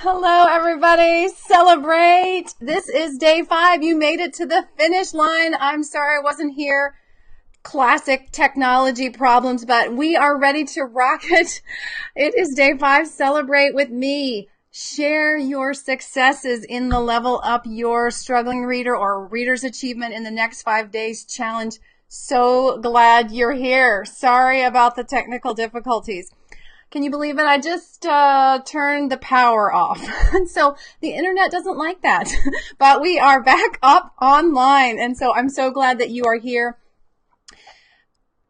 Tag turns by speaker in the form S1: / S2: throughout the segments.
S1: Hello, everybody. Celebrate. This is day 5. You made it to the finish line. I'm sorry I wasn't here. Classic technology problems, but we are ready to rock it. It is day 5. Celebrate with me. Share your successes in the Level Up Your Struggling Reader or Reader's Achievement in the Next 5 Days Challenge. So glad you're here. Sorry about the technical difficulties. Can you believe it? I just turned the power off. So the internet doesn't like that. But we are back up online. And so I'm so glad that you are here.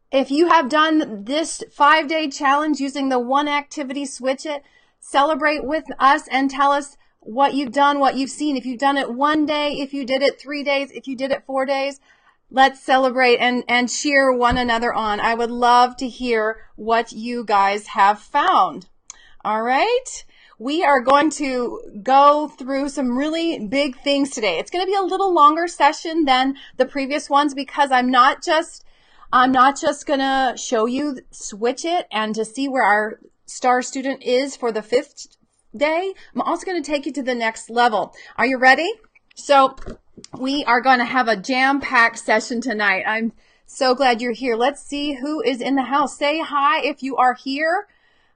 S1: If you have done this 5-day challenge using the one activity switch it, celebrate with us and tell us what you've done, what you've seen. If you've done it 1 day, if you did it 3 days, if you did it 4 days, let's celebrate and cheer one another on. I would love to hear what you guys have found. All right. We are going to go through some really big things today. It's going to be a little longer session than the previous ones because I'm not just going to show you switch it and to see where our star student is for the 5th day. I'm also going to take you to the next level. Are you ready? So we are going to have a jam-packed session tonight. I'm so glad you're here. Let's see who is in the house. Say hi if you are here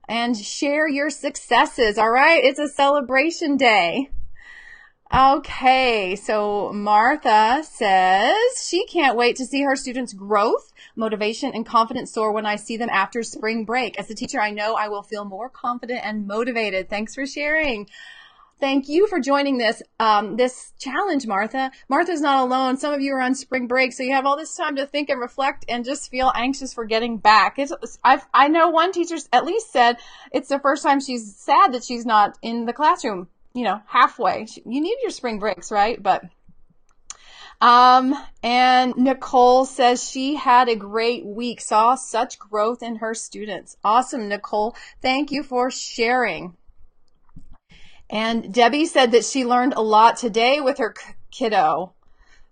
S1: and share your successes. All right. It's a celebration day. Okay. So Martha says she can't wait to see her students' growth, motivation, and confidence soar when I see them after spring break. As a teacher, I know I will feel more confident and motivated. Thanks for sharing. Thank you for joining this challenge, Martha. Martha's not alone. Some of you are on spring break, so you have all this time to think and reflect and just feel anxious for getting back. I know one teacher at least said it's the first time she's sad that she's not in the classroom, halfway. You need your spring breaks, right? But and Nicole says she had a great week, saw such growth in her students. Awesome, Nicole. Thank you for sharing. And Debbie said that she learned a lot today with her kiddo.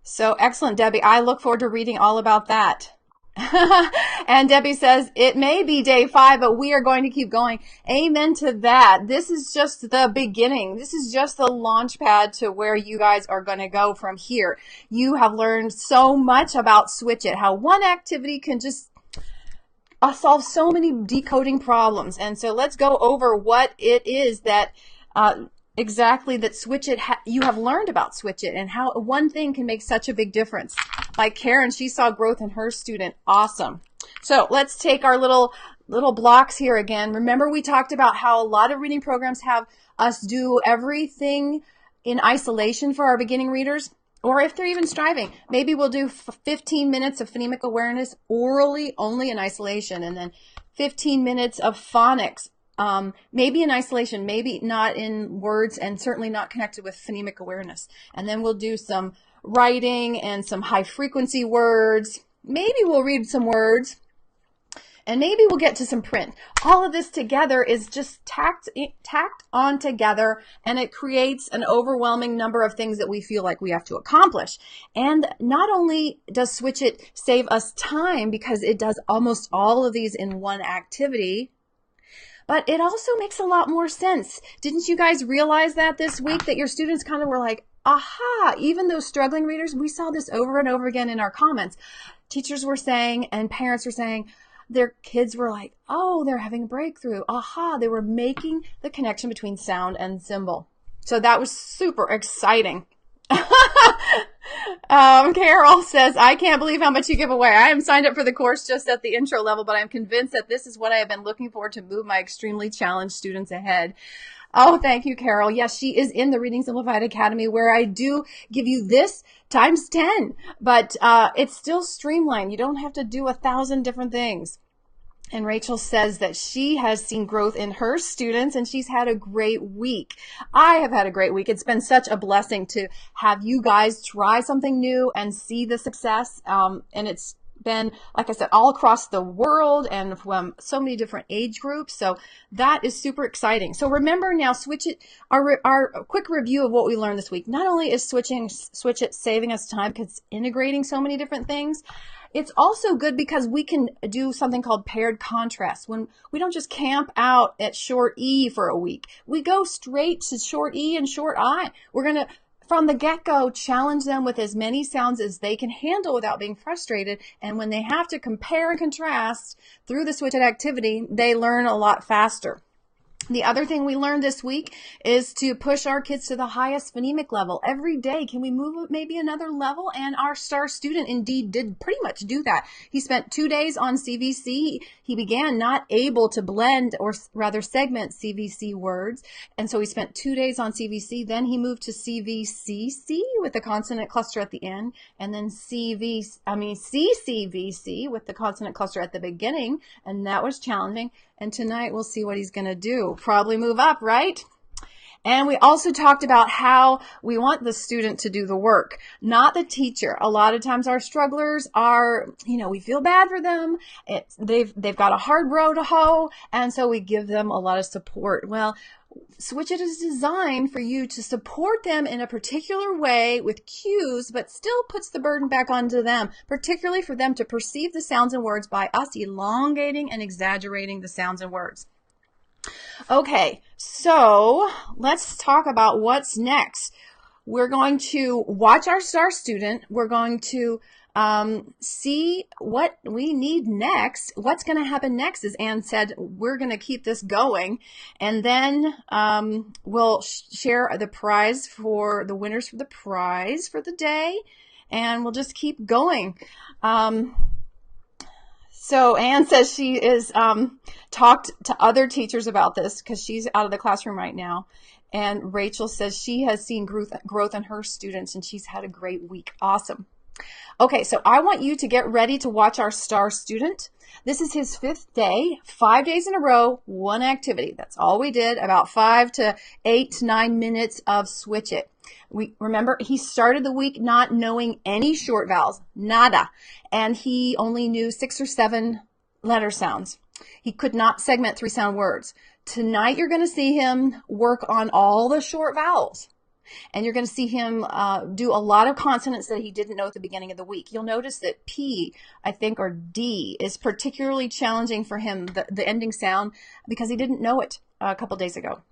S1: So excellent, Debbie. I look forward to reading all about that. And Debbie says, it may be day 5, but we are going to keep going. Amen to that. This is just the beginning. This is just the launch pad to where you guys are going to go from here. You have learned so much about Switch It, how one activity can just solve so many decoding problems. And so let's go over what it is that exactly that Switch It you have learned about Switch It and how one thing can make such a big difference. Like Karen, she saw growth in her student. Awesome. So let's take our little blocks here again. Remember we talked about how a lot of reading programs have us do everything in isolation for our beginning readers, or if they're even striving, maybe we'll do 15 minutes of phonemic awareness orally only in isolation, and then 15 minutes of phonics. Maybe in isolation, maybe not in words, and certainly not connected with phonemic awareness. And then we'll do some writing and some high frequency words. Maybe we'll read some words, and maybe we'll get to some print. All of this together is just tacked on together, and it creates an overwhelming number of things that we feel like we have to accomplish. And not only does Switch It save us time because it does almost all of these in one activity, but it also makes a lot more sense. Didn't you guys realize that this week that your students kind of were like, aha, even those struggling readers, we saw this over and over again in our comments. Teachers were saying and parents were saying their kids were like, oh, they're having a breakthrough. Aha, they were making the connection between sound and symbol. So that was super exciting. Carol says, I can't believe how much you give away. I am signed up for the course just at the intro level, but I'm convinced that this is what I have been looking for to move my extremely challenged students ahead. Oh, thank you, Carol. Yes, she is in the Reading Simplified Academy where I do give you this times 10, but it's still streamlined. You don't have to do 1,000 different things. And Rachel says that she has seen growth in her students and she's had a great week. I have had a great week. It's been such a blessing to have you guys try something new and see the success. And it's been, like I said, all across the world and from so many different age groups. So that is super exciting. So remember now, Switch It, our quick review of what we learned this week. Not only is Switch It saving us time because it's integrating so many different things, it's also good because we can do something called paired contrast. When we don't just camp out at short E for a week, we go straight to short E and short I. We're going to, from the get-go, challenge them with as many sounds as they can handle without being frustrated. And when they have to compare and contrast through the Switch It activity, they learn a lot faster. The other thing we learned this week is to push our kids to the highest phonemic level. Every day, can we move maybe another level? And our star student indeed did pretty much do that. He spent 2 days on CVC. He began not able to blend or rather segment CVC words. And so he spent 2 days on CVC. Then he moved to CVCC with the consonant cluster at the end. And then CCVC with the consonant cluster at the beginning. And that was challenging. And tonight we'll see what he's going to do. Probably move up, right? And we also talked about how we want the student to do the work, not the teacher. A lot of times our strugglers are, we feel bad for them. They've got a hard row to hoe, and so we give them a lot of support. Well, Switch It is designed for you to support them in a particular way with cues, but still puts the burden back onto them, particularly for them to perceive the sounds and words by us elongating and exaggerating the sounds and words. Okay, so let's talk about what's next. We're going to watch our star student. We're going to see what we need next. What's going to happen next, as Anne said, we're going to keep this going, and then we'll share the prize for the winners for the prize for the day, and we'll just keep going. So Anne says she is talked to other teachers about this because she's out of the classroom right now. And Rachel says she has seen growth in her students and she's had a great week. Awesome. Okay, so I want you to get ready to watch our star student. This is his 5th day, 5 days in a row, one activity. That's all we did, about 5 to 8 to 9 minutes of Switch It. Remember, he started the week not knowing any short vowels, nada, and he only knew 6 or 7 letter sounds. He could not segment 3-sound words. Tonight, you're going to see him work on all the short vowels. And you're going to see him do a lot of consonants that he didn't know at the beginning of the week. You'll notice that P, I think, or D is particularly challenging for him, the ending sound, because he didn't know it a couple days ago.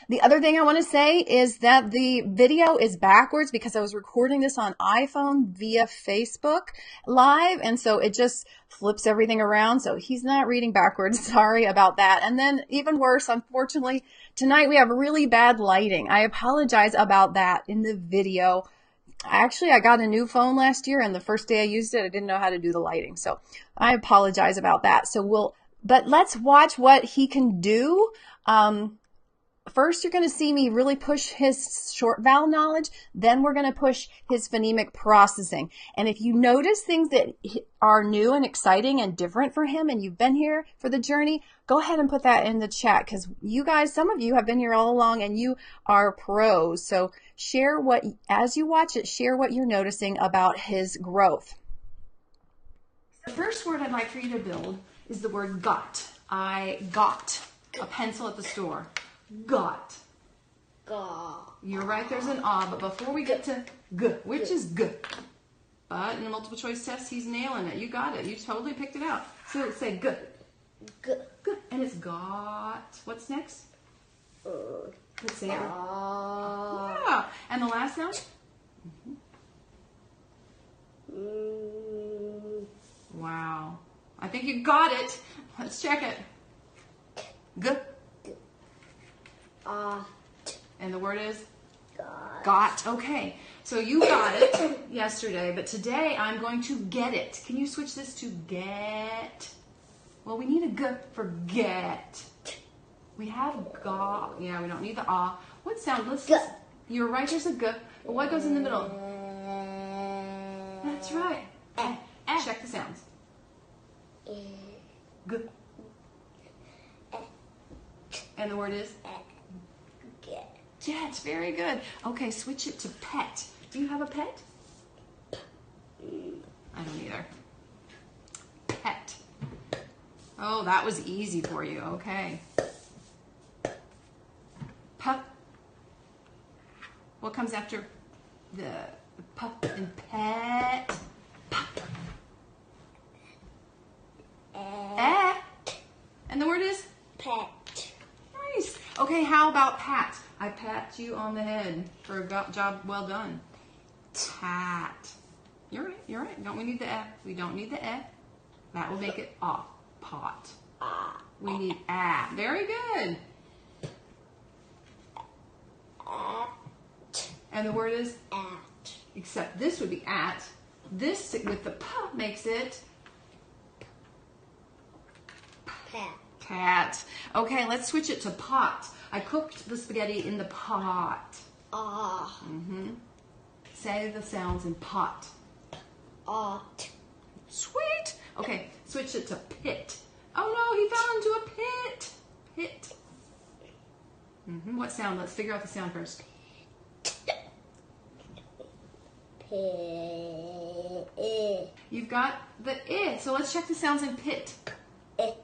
S1: The other thing I want to say is that the video is backwards because I was recording this on iPhone via Facebook Live, and so it just flips everything around, so he's not reading backwards. Sorry about that. And then even worse, unfortunately, tonight we have really bad lighting. I apologize about that in the video. Actually, I got a new phone last year, and the first day I used it, I didn't know how to do the lighting, so I apologize about that. But let's watch what he can do. First, you're going to see me really push his short vowel knowledge. Then we're going to push his phonemic processing. And if you notice things that are new and exciting and different for him, and you've been here for the journey, go ahead and put that in the chat, because you guys, some of you have been here all along and you are pros. So share as you watch it, share what you're noticing about his growth. The first word I'd like for you to build is the word got. I got a pencil at the store. Got.
S2: Got.
S1: You're right, there's an ah, but before we get to g, which is g? But in the multiple choice test, he's nailing it. You got it. You totally picked it out. So say g.
S2: G.
S1: G. And it's got. What's next? Let's say it. Yeah. And the last sound? Wow. I think you got it. Let's check it. G. And the word is? Got. Okay. So you got it yesterday, but today I'm going to get it. Can you switch this to get? Well, we need a g for get. We have ga. Yeah, we don't need the ah. What sound? You're right, there's a g. But what goes in the middle? That's right. Check the sounds. G. And the word is? Get. Very good. Okay, switch it to pet. Do you have a pet? I don't either. Oh, that was easy for you. Okay. Pup. What comes after the pup and pet? Pup. Eh. And the word is?
S2: Pet.
S1: Nice. Okay, how about pat? I pat you on the head for a job well done. Tat. You're right, you're right. Don't we need the F? We don't need the F. That will make it off. Pot. We need at. Very good. And the word is?
S2: At.
S1: Except this would be at. This with the p makes it?
S2: Pet.
S1: Pat. Okay, let's switch it to pot. I cooked the spaghetti in the pot.
S2: Ah.
S1: Say the sounds in pot.
S2: Ot.
S1: Sweet. Okay, switch it to pit. Oh no, he fell into a pit. Pit. What sound? Let's figure out the sound first.
S2: Pit.
S1: You've got the I. So let's check the sounds in pit.
S2: It.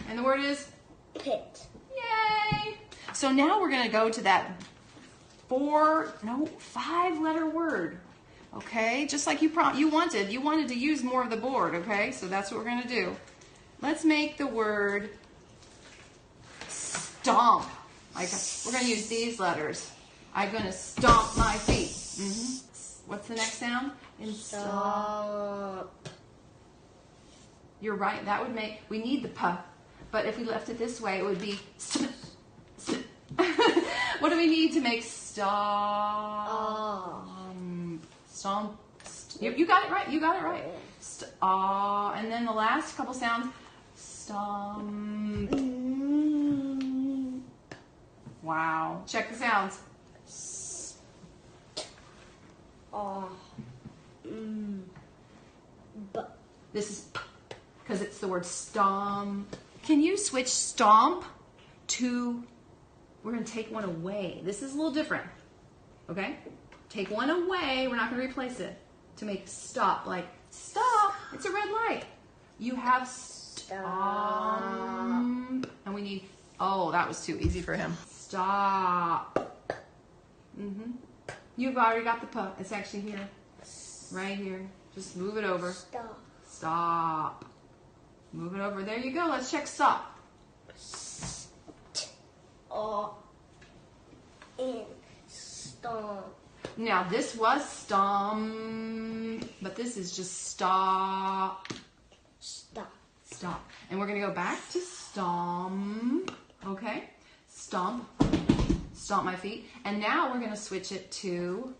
S1: And the word is?
S2: Pit.
S1: Yay! So now we're going to go to that 5-letter word. Okay, just like you wanted. You wanted to use more of the board, okay? So that's what we're going to do. Let's make the word stomp. Like we're going to use these letters. I'm going to stomp my feet. What's the next sound? In
S2: Stomp.
S1: You're right. That would make, we need the puh. But if we left it this way, it would be What do we need to make stomp? Stomp. You got it right. You got it right. And then the last couple sounds. Stomp. Wow. Check the sounds. This is because it's the word stomp. Can you switch stomp to, we're going to take one away. This is a little different. Okay? Take one away. We're not going to replace it. To make stop. Like, stop. It's a red light. You have stomp. And we need, oh, that was too easy for him. Stop. You've already got the puh. It's actually here. Right here. Just move it over.
S2: Stop.
S1: Stop. Move it over. There you go. Let's check stop.
S2: And stomp.
S1: Now this was stomp, but this is just stop.
S2: Stop.
S1: Stop. And we're going to go back to stomp. Okay? Stomp. Stomp my feet. And now we're going to switch it to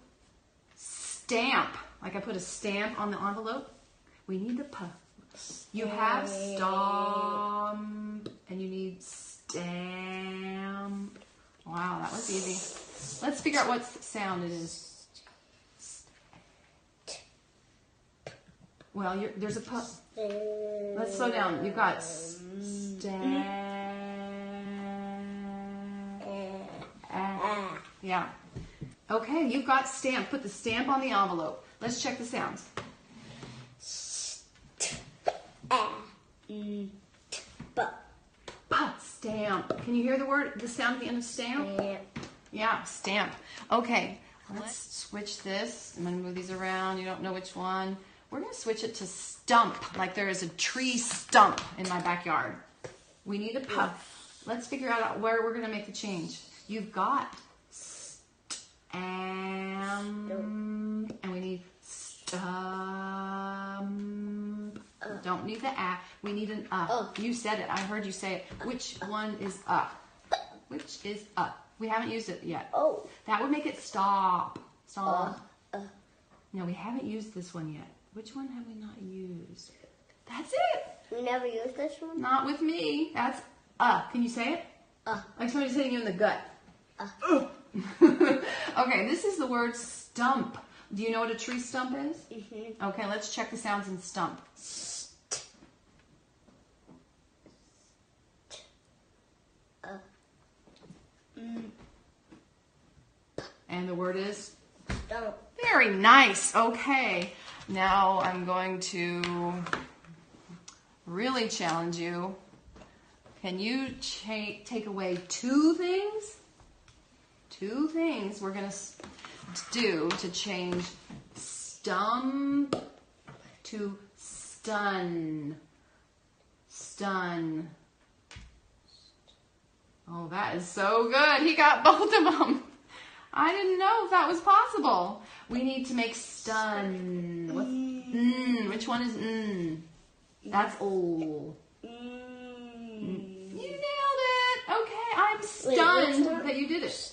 S1: stamp. Like I put a stamp on the envelope. We need the puh. You have stomp and you need stamp. Wow, that was easy. Let's figure out what sound it is. Well, there's a puh. Let's slow down. You've got stamp. Yeah. Okay, you've got stamp. Put the stamp on the envelope. Let's check the sounds. Stamp. Can you hear the sound at the end of stamp? Yeah, stamp. Okay, let's switch this. I'm going to move these around. You don't know which one. We're going to switch it to stump, like there is a tree stump in my backyard. We need a puh. Let's figure out where we're going to make the change. You've got and we need stump. Don't need the a. We need an You said it. I heard you say it. Which one is Which is We haven't used it yet.
S2: Oh.
S1: That would make it stop. Stop. No, we haven't used this one yet. Which one have we not used? That's it.
S2: We never used this one?
S1: Not with me. That's Can you say it? Like somebody's hitting you in the gut. Okay, this is the word stump. Do you know what a tree stump is? Okay, let's check the sounds in stump. And the word is?
S2: Stump.
S1: Very nice. Okay, now I'm going to really challenge you Can you take away two things? Two things we're going to do to change stum to stun. Stun. Oh, that is so good. He got both of them. I didn't know if that was possible. We need to make stun. What's which one is That's O. You nailed it. Okay, I'm stunned that you did it.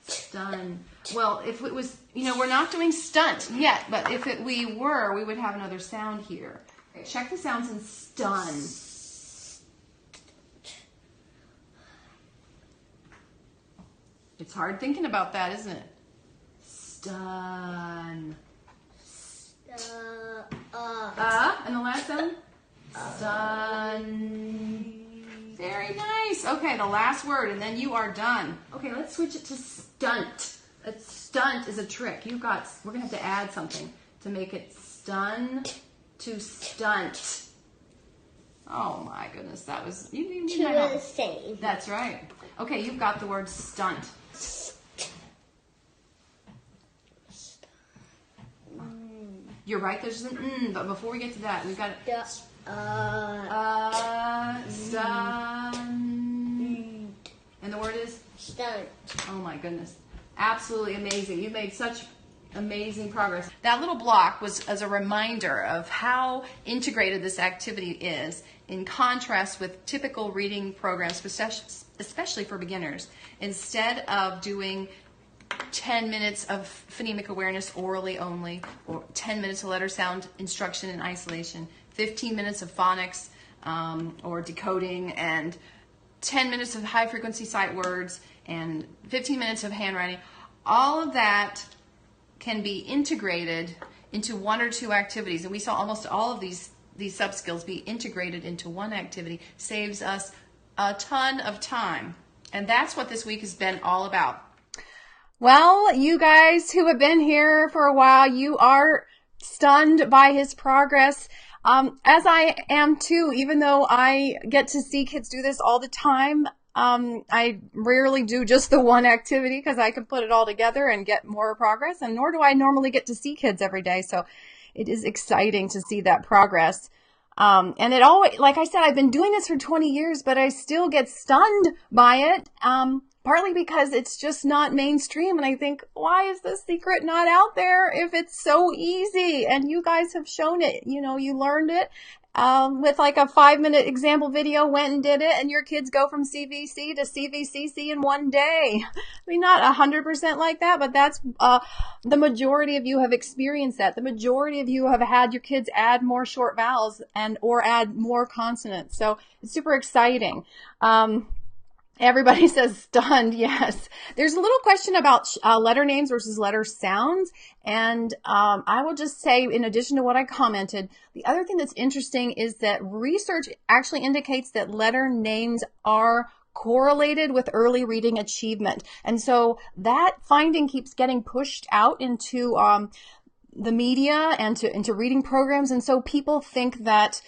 S1: Stun. Well, if it was, we're not doing stunt yet, but if we were, we would have another sound here. Check the sounds in stun. It's hard thinking about that, isn't it? Stun. And the last sound? Stun. Very nice. Okay, the last word, and then you are done. Okay, let's switch it to stunt. Stunt is a trick. We're gonna have to add something to make it stun to stunt. Oh my goodness, that was you need my help.
S2: The same.
S1: That's right. Okay, you've got the word stunt. You're right, there's an but before we get to that, we've got stun. And the word is?
S2: Stunt.
S1: Oh my goodness. Absolutely amazing. You made such amazing progress. That little block was as a reminder of how integrated this activity is in contrast with typical reading programs, especially for beginners. Instead of doing 10 minutes of phonemic awareness orally only, or 10 minutes of letter sound instruction in isolation, 15 minutes of phonics or decoding, and 10 minutes of high frequency sight words, and 15 minutes of handwriting. All of that can be integrated into one or two activities, and we saw almost all of these sub-skills be integrated into one activity. Saves us a ton of time, and that's what this week has been all about. Well, you guys who have been here for a while, you are stunned by his progress, as I am too, even though I get to see kids do this all the time. I rarely do just the one activity because I can put it all together and get more progress, and nor do I normally get to see kids every day. So it is exciting to see that progress. And it always, like I said, I've been doing this for 20 years, but I still get stunned by it. Partly because it's just not mainstream. And I think, why is this secret not out there if it's so easy? And you guys have shown it. You learned it with like a 5-minute example video, went and did it, and your kids go from CVC to CVCC in one day. I mean, not 100% like that, but that's the majority of you have experienced that. The majority of you have had your kids add more short vowels or add more consonants. So it's super exciting. Everybody says stunned. Yes. There's a little question about letter names versus letter sounds. And I will just say, in addition to what I commented, the other thing that's interesting is that research actually indicates that letter names are correlated with early reading achievement. And so that finding keeps getting pushed out into the media and into reading programs. And so people think that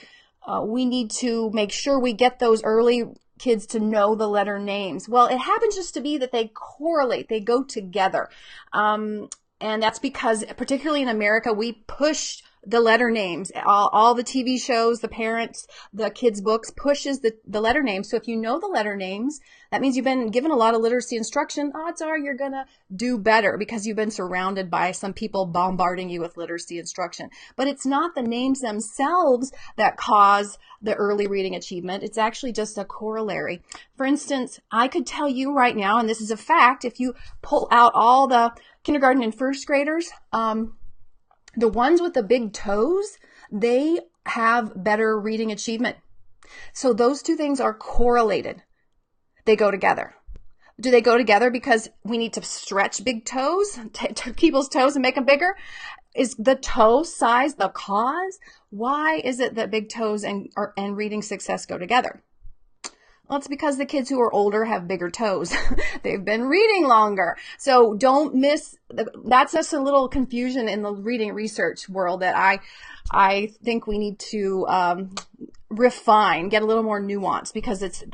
S1: we need to make sure we get those early kids to know the letter names. Well, it happens just to be that they correlate, they go together. And that's because, particularly in America, we push the letter names. All the TV shows, the parents, the kids' books pushes the letter names. So if you know the letter names, that means you've been given a lot of literacy instruction. Odds are you're going to do better because you've been surrounded by some people bombarding you with literacy instruction. But it's not the names themselves that cause the early reading achievement. It's actually just a corollary. For instance, I could tell you right now, and this is a fact, if you pull out all the kindergarten and first graders, the ones with the big toes, they have better reading achievement. So those two things are correlated. They go together. Do they go together because we need to stretch big toes, people's toes and make them bigger? Is the toe size the cause? Why is it that big toes and reading success go together? Well, it's because the kids who are older have bigger toes. They've been reading longer. So don't miss, that's just a little confusion in the reading research world that I think we need to refine, get a little more nuance, because it's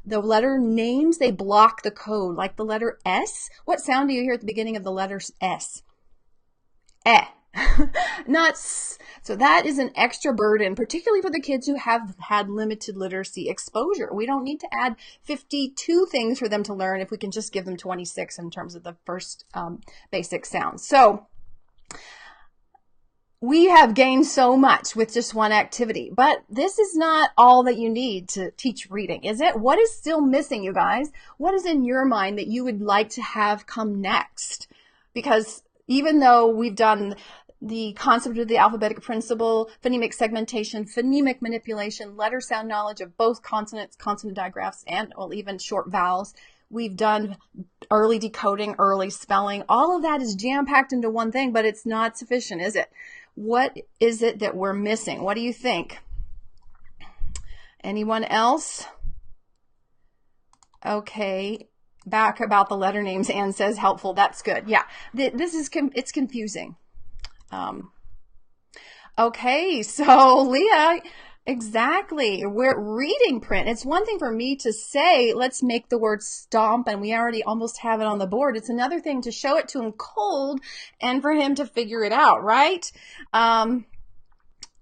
S1: the letter names, they block the code. Like the letter S. What sound do you hear at the beginning of the letter S? Eh. Not s. So that is an extra burden, particularly for the kids who have had limited literacy exposure. We don't need to add 52 things for them to learn if we can just give them 26 in terms of the first basic sounds. So we have gained so much with just one activity, but this is not all that you need to teach reading, is it? What is still missing, you guys? What is in your mind that you would like to have come next? Because even though we've done the concept of the alphabetic principle, phonemic segmentation, phonemic manipulation, letter sound knowledge of both consonants, consonant digraphs, and well, even short vowels, we've done early decoding, early spelling. All of that is jam-packed into one thing, but it's not sufficient, is it? What is it that we're missing? What do you think? Anyone else? Okay. Back about the letter names, Anne says helpful. That's good. Yeah. This is, it's confusing. Okay. So Leah, exactly. We're reading print. It's one thing for me to say, let's make the word stomp, and we already almost have it on the board. It's another thing to show it to him cold and for him to figure it out, right?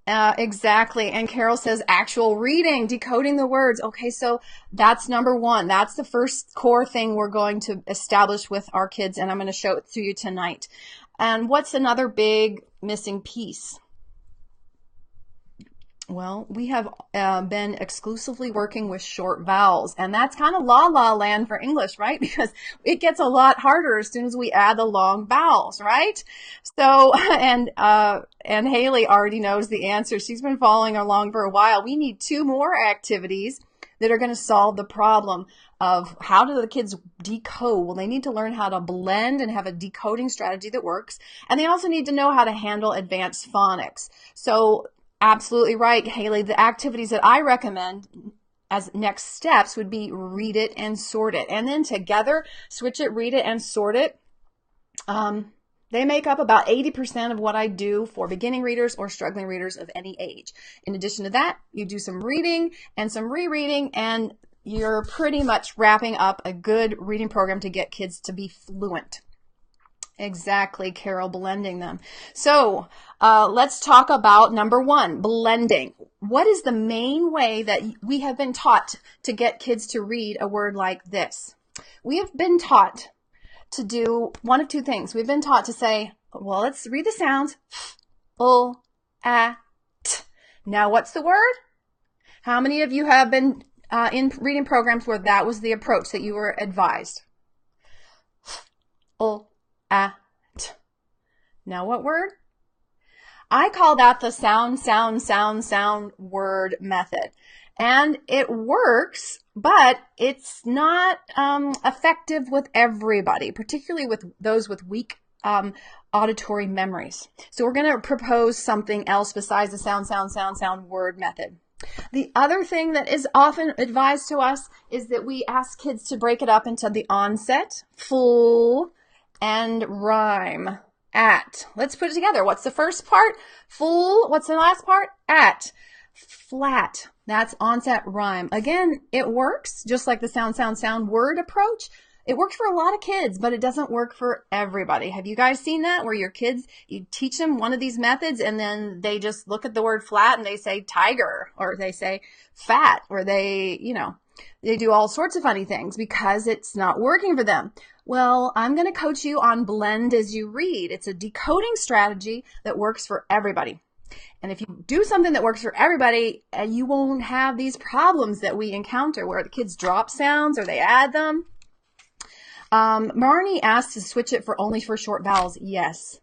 S1: Exactly. And Carol says actual reading, decoding the words. Okay, so that's number one. That's the first core thing we're going to establish with our kids, and I'm going to show it to you tonight. And what's another big missing piece? Well, we have been exclusively working with short vowels, and that's kind of la-la land for English, right? Because it gets a lot harder as soon as we add the long vowels, right? So, and Haley already knows the answer. She's been following along for a while. We need 2 more activities that are going to solve the problem of how do the kids decode. Well, they need to learn how to blend and have a decoding strategy that works, and they also need to know how to handle advanced phonics. So, absolutely right, Haley. The activities that I recommend as next steps would be read it and sort it. And then together, switch it, read it, and sort it. They make up about 80% of what I do for beginning readers or struggling readers of any age. In addition to that, you do some reading and some rereading, and you're pretty much wrapping up a good reading program to get kids to be fluent. Exactly, Carol, blending them. So let's talk about number 1, blending. What is the main way that we have been taught to get kids to read a word like this? We have been taught to do one of 2 things. We've been taught to say, well, let's read the sounds. T. Now, what's the word? How many of you have been in reading programs where that was the approach that you were advised? At. Now what word? I call that the sound word method. And it works, but it's not effective with everybody, particularly with those with weak auditory memories. So we're going to propose something else besides the sound word method. The other thing that is often advised to us is that we ask kids to break it up into the onset, full, and rhyme. At. Let's put it together. What's the first part? Full. What's the last part? At. Flat. That's onset rhyme. Again, it works just like the sound word approach. It works for a lot of kids, but it doesn't work for everybody. Have you guys seen that where your kids, you teach them one of these methods and then they just look at the word flat and they say tiger, or they say fat, or they, they do all sorts of funny things because it's not working for them. Well, I'm going to coach you on blend as you read. It's a decoding strategy that works for everybody. And if you do something that works for everybody, you won't have these problems that we encounter where the kids drop sounds or they add them. Marnie asked to switch it only for short vowels. Yes.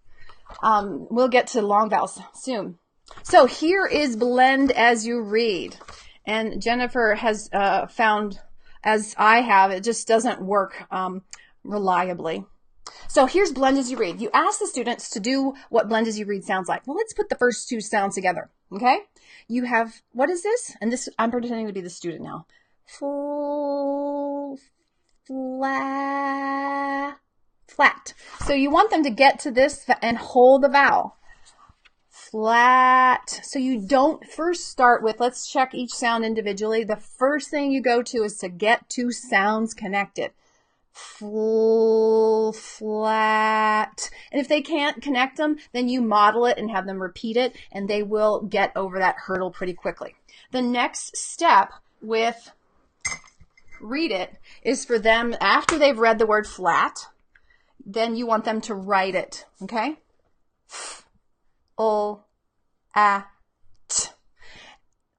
S1: We'll get to long vowels soon. So here is blend as you read. And Jennifer has found, as I have, it just doesn't work reliably. So here's blend as you read. You ask the students to do what blend as you read sounds like. Well, let's put the first 2 sounds together. Okay? You have, what is this? And this, I'm pretending to be the student now. Full, flat. So you want them to get to this and hold the vowel. flat. So you don't first start with, let's check each sound individually. The first thing you go to is to get two sounds connected. Flat. And if they can't connect them, then you model it and have them repeat it, and they will get over that hurdle pretty quickly. The next step with read it is for them, after they've read the word flat, then you want them to write it, okay? O, a, t.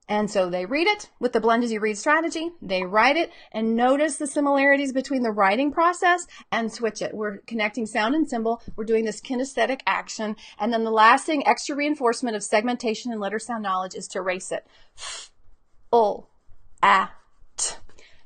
S1: And so they read it with the blend as you read strategy. They write it, and notice the similarities between the writing process and switch it. We're connecting sound and symbol. We're doing this kinesthetic action. And then the last thing, extra reinforcement of segmentation and letter sound knowledge, is to erase it. O, a, t.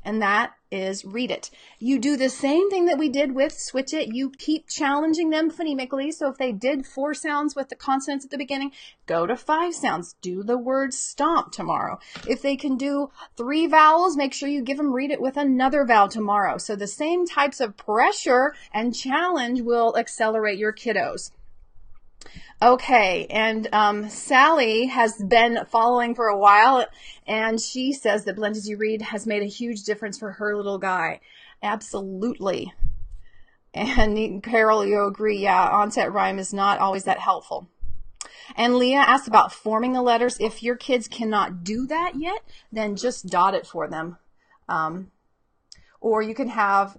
S1: And that is read it. You do the same thing that we did with switch it. You keep challenging them phonemically. So if they did 4 sounds with the consonants at the beginning, go to 5 sounds. Do the word stomp tomorrow. If they can do 3 vowels, make sure you give them read it with another vowel tomorrow. So the same types of pressure and challenge will accelerate your kiddos. Okay, and Sally has been following for a while, and she says that Blend As You Read has made a huge difference for her little guy. Absolutely. And Carol, you agree, yeah, onset rhyme is not always that helpful. And Leah asked about forming the letters. If your kids cannot do that yet, then just dot it for them. Or you can have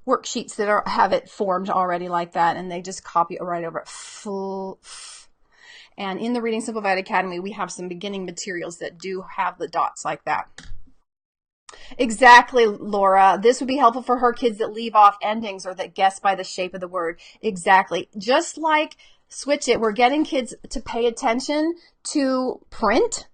S1: worksheets that have it formed already like that, and they just copy it right over it. And in the Reading Simplified Academy, we have some beginning materials that do have the dots like that. Exactly, Laura. This would be helpful for her kids that leave off endings or that guess by the shape of the word. Exactly. Just like switch it, we're getting kids to pay attention to print,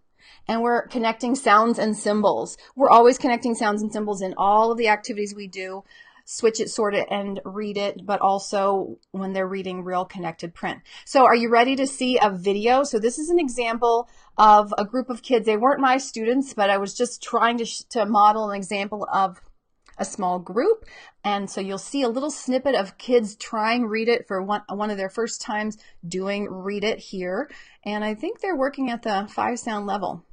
S1: and we're connecting sounds and symbols. We're always connecting sounds and symbols in all of the activities we do. Switch it, sort it, and read it, but also when they're reading real connected print. So are you ready to see a video? So this is an example of a group of kids. They weren't my students, but I was just trying to model an example of a small group. And so you'll see a little snippet of kids trying read it for one of their first times doing read it here. And I think they're working at the 5 sound level.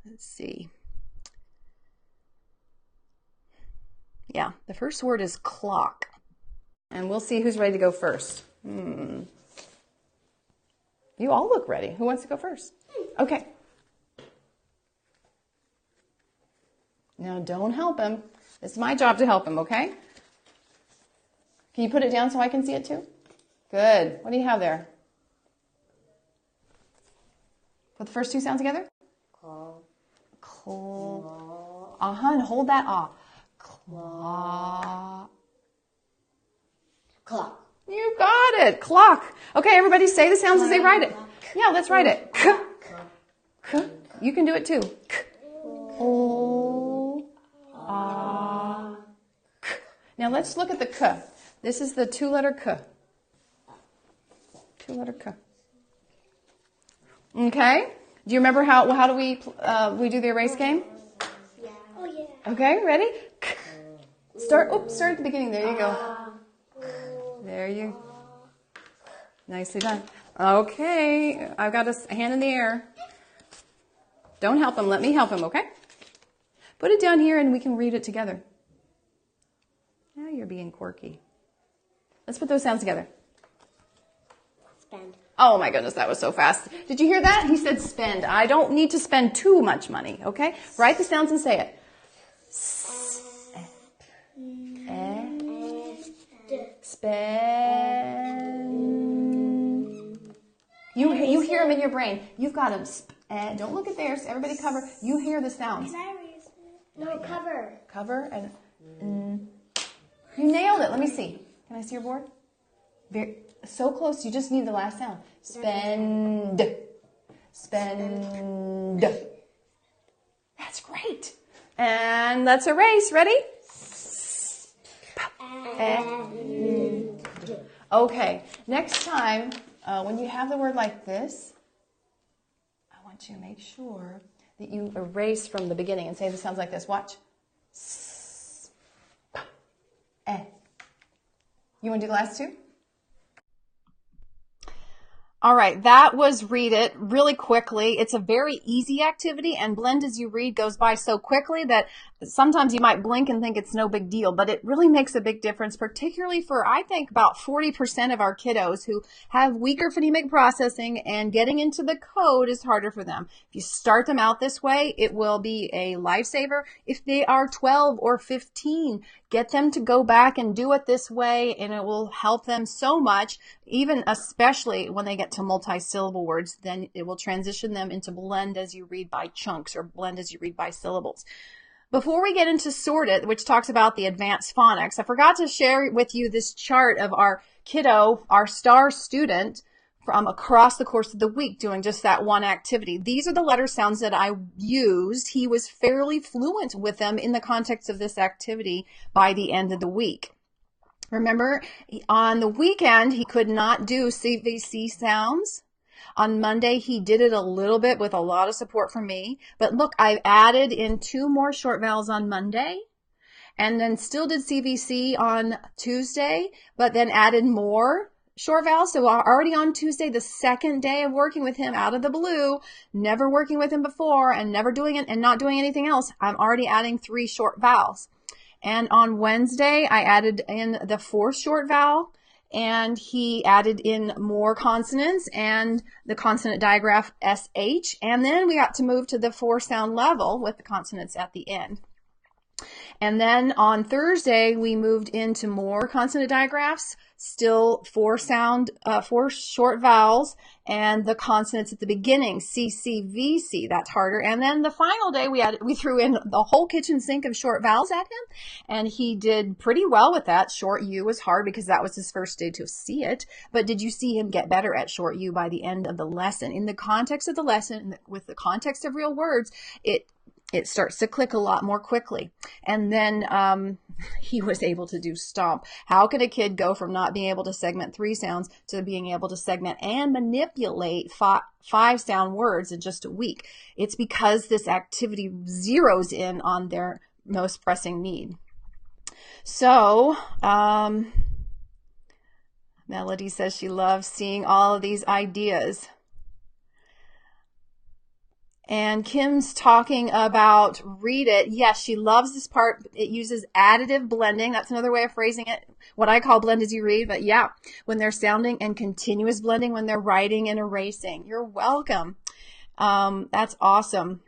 S1: Let's see. Yeah, the first word is clock. And we'll see who's ready to go first. You all look ready. Who wants to go first? Okay. Now don't help him. It's my job to help him, okay? Can you put it down so I can see it too? Good. What do you have there? Put the first 2 sounds together.
S2: Call.
S1: Call. And hold that ah. Clock.
S2: Clock.
S1: You got it. Clock. Okay, everybody say the sounds as they write it. Yeah, let's write it. K. K. You can do it too. K. O. A. K. Now let's look at the K. This is the 2-letter K. 2-letter K. Okay. Do you remember how do we do the erase game?
S2: Yeah. Oh yeah.
S1: Okay, ready? K. Start at the beginning. There you go. There you. Nicely done. Okay, I've got a hand in the air. Don't help him. Let me help him, okay? Put it down here and we can read it together. Now you're being quirky. Let's put those sounds together.
S2: Spend.
S1: Oh my goodness, that was so fast. Did you hear that? He said spend. I don't need to spend too much money, okay? Write the sounds and say it. Spend. You hear them in your brain. You've got them. Don't look at theirs. Everybody cover. You hear the sounds.
S2: Can I read it? No, cover.
S1: Cover and. You nailed it. Let me see. Can I see your board? So close. You just need the last sound. Spend. Spend. That's great. And let's erase. Ready? Okay, next time, when you have the word like this, I want you to make sure that you erase from the beginning and say the sounds like this. Watch. You want to do the last 2? All right, that was Read It really quickly. It's a very easy activity, and Blend As You Read goes by so quickly that sometimes you might blink and think it's no big deal, but it really makes a big difference, particularly for, I think, about 40% of our kiddos who have weaker phonemic processing, and getting into the code is harder for them. If you start them out this way, it will be a lifesaver. If they are 12 or 15, get them to go back and do it this way, and it will help them so much, even especially when they get to multi-syllable words. Then it will transition them into Blend As You Read by chunks, or Blend As You Read by syllables. Before we get into Sort It, which talks about the advanced phonics, I forgot to share with you this chart of our kiddo, our star student, from across the course of the week doing just that one activity. These are the letter sounds that I used. He was fairly fluent with them in the context of this activity by the end of the week. Remember, on the weekend, he could not do CVC sounds. On Monday, he did it a little bit with a lot of support from me. But look, I've added in 2 more short vowels on Monday, and then still did CVC on Tuesday, but then added more short vowels. So already on Tuesday, the second day of working with him out of the blue, never working with him before and never doing it and not doing anything else, I'm already adding 3 short vowels. And on Wednesday, I added in the 4th short vowel, and he added in more consonants and the consonant digraph SH. And then we got to move to the 4-sound level with the consonants at the end. And then on Thursday, we moved into more consonant digraphs, still 4 short vowels, and the consonants at the beginning, C, C, V, C. That's harder. And then the final day, we threw in the whole kitchen sink of short vowels at him, and he did pretty well with that. Short U was hard because that was his first day to see it. But did you see him get better at short U by the end of the lesson? In the context of the lesson, with the context of real words, it starts to click a lot more quickly. And then he was able to do stomp. How can a kid go from not being able to segment 3 sounds to being able to segment and manipulate 5-sound words in just a week? It's because this activity zeroes in on their most pressing need. So, Melody says she loves seeing all of these ideas. And Kim's talking about Read It. Yes, she loves this part. It uses additive blending. That's another way of phrasing it, what I call Blend As You Read. But yeah, when they're sounding, and continuous blending when they're writing and erasing. You're welcome. That's awesome.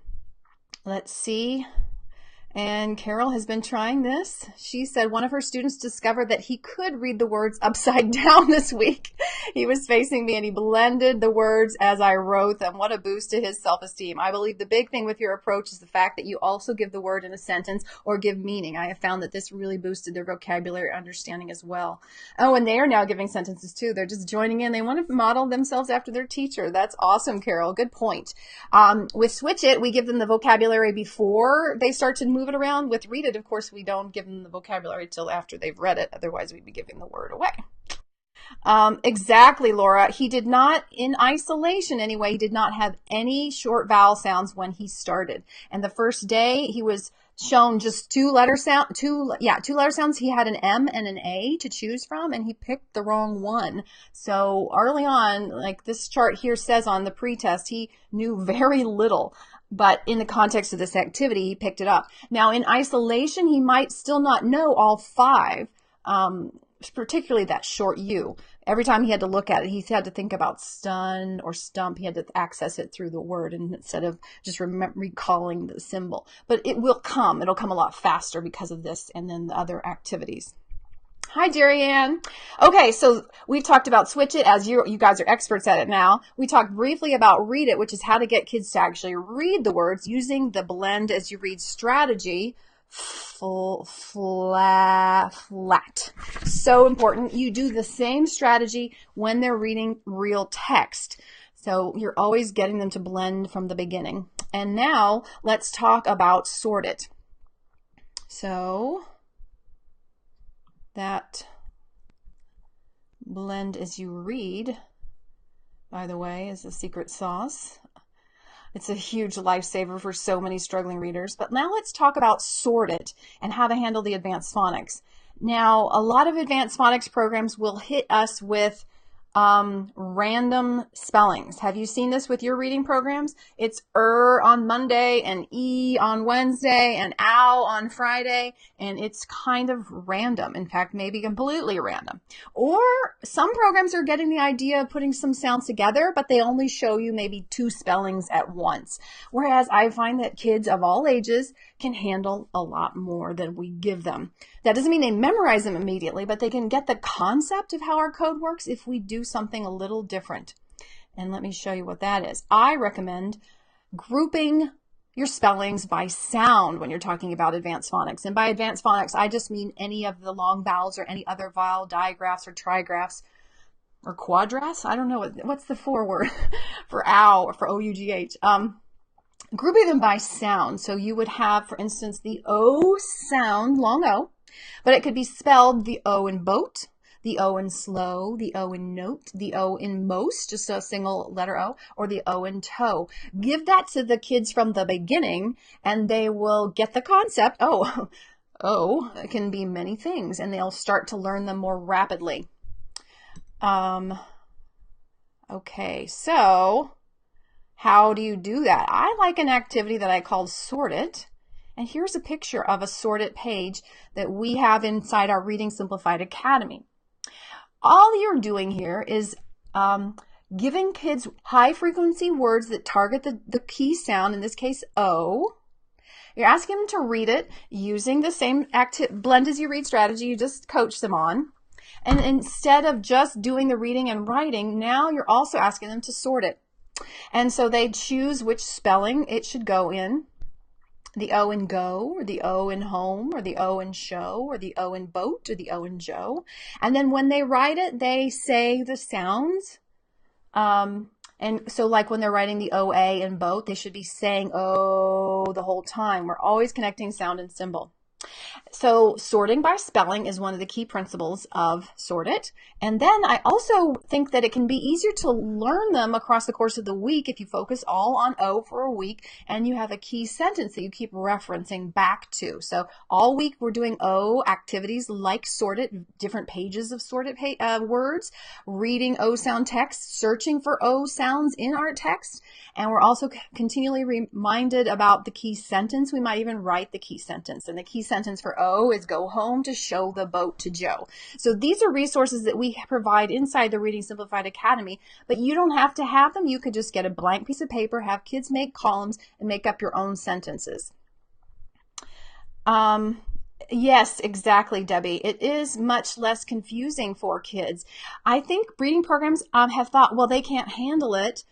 S1: Let's see. And Carol has been trying this. She said one of her students discovered that he could read the words upside down this week. He was facing me and he blended the words as I wrote them. What a boost to his self-esteem. I believe the big thing with your approach is the fact that you also give the word in a sentence or give meaning. I have found that this really boosted their vocabulary understanding as well. Oh, and they are now giving sentences too. They're just joining in. They want to model themselves after their teacher. That's awesome, Carol. Good point. With Switch It, we give them the vocabulary before they start to move it around. With Read It, of course, we don't give them the vocabulary till after they've read it. Otherwise, we'd be giving the word away. Exactly, Laura. He did not, in isolation anyway, he did not have any short vowel sounds when he started. And the first day, he was shown just 2 letter sounds. He had an M and an A to choose from, and he picked the wrong one. So early on, like this chart here says on the pretest, he knew very little. But in the context of this activity, he picked it up. Now, in isolation, he might still not know all 5, particularly that short U. Every time he had to look at it, he had to think about stun or stump. He had to access it through the word instead of just recalling the symbol. But it will come. It'll come a lot faster because of this and then the other activities. Hi, Jerry Ann. Okay, so we've talked about Switch It, as you guys are experts at it now. We talked briefly about Read It, which is how to get kids to actually read the words using the Blend As You Read strategy. Flat. So important. You do the same strategy when they're reading real text. So you're always getting them to blend from the beginning. And now let's talk about Sort It. So that Blend As You Read, by the way, is the secret sauce. It's a huge lifesaver for so many struggling readers. But now let's talk about Sort It and how to handle the advanced phonics. Now, a lot of advanced phonics programs will hit us with random spellings. Have you seen this with your reading programs? It's on Monday and on Wednesday and ow on Friday, and it's kind of random. In fact, maybe completely random. Or some programs are getting the idea of putting some sounds together, but they only show you maybe 2 spellings at once. Whereas I find that kids of all ages can handle a lot more than we give them. That doesn't mean they memorize them immediately, but they can get the concept of how our code works if we do something a little different. And let me show you what that is. I recommend grouping your spellings by sound when you're talking about advanced phonics. And by advanced phonics, I just mean any of the long vowels or any other vowel digraphs or trigraphs or quadraphs. I don't know what's the foreword for ow or for O-U-G-H. Grouping them by sound. So you would have, for instance, the O sound, long O, but it could be spelled the O in boat, the O in slow, the O in note, the O in most, just a single letter O, or the O in toe. Give that to the kids from the beginning and they will get the concept. Oh, it can be many things, and they'll start to learn them more rapidly. Okay, so how do you do that? I like an activity that I call Sort It. And here's a picture of a Sort It page that we have inside our Reading Simplified Academy. All you're doing here is giving kids high frequency words that target the key sound, in this case O. You're asking them to read it using the same blend as you read strategy you just coached them on. And instead of just doing the reading and writing, now you're also asking them to sort it. And so they choose which spelling it should go in. The O in go, or the O in home, or the O in show, or the O in boat, or the O in Joe. And then when they write it, they say the sounds. And so like when they're writing the OA in boat, they should be saying O the whole time. We're always connecting sound and symbol. So sorting by spelling is one of the key principles of Sort It. And then I also think that it can be easier to learn them across the course of the week if you focus all on O for a week and you have a key sentence that you keep referencing back to. So all week we're doing O activities like Sort It, different pages of Sort It words, reading O sound text, searching for O sounds in our text. And we're also continually reminded about the key sentence. We might even write the key sentence. And the key sentence for O is go home to show the boat to Joe. So these are resources that we provide inside the Reading Simplified Academy, but you don't have to have them. You could just get a blank piece of paper, have kids make columns, and make up your own sentences. Yes, exactly, Debbie. It is much less confusing for kids. I think reading programs have thought, well, they can't handle it.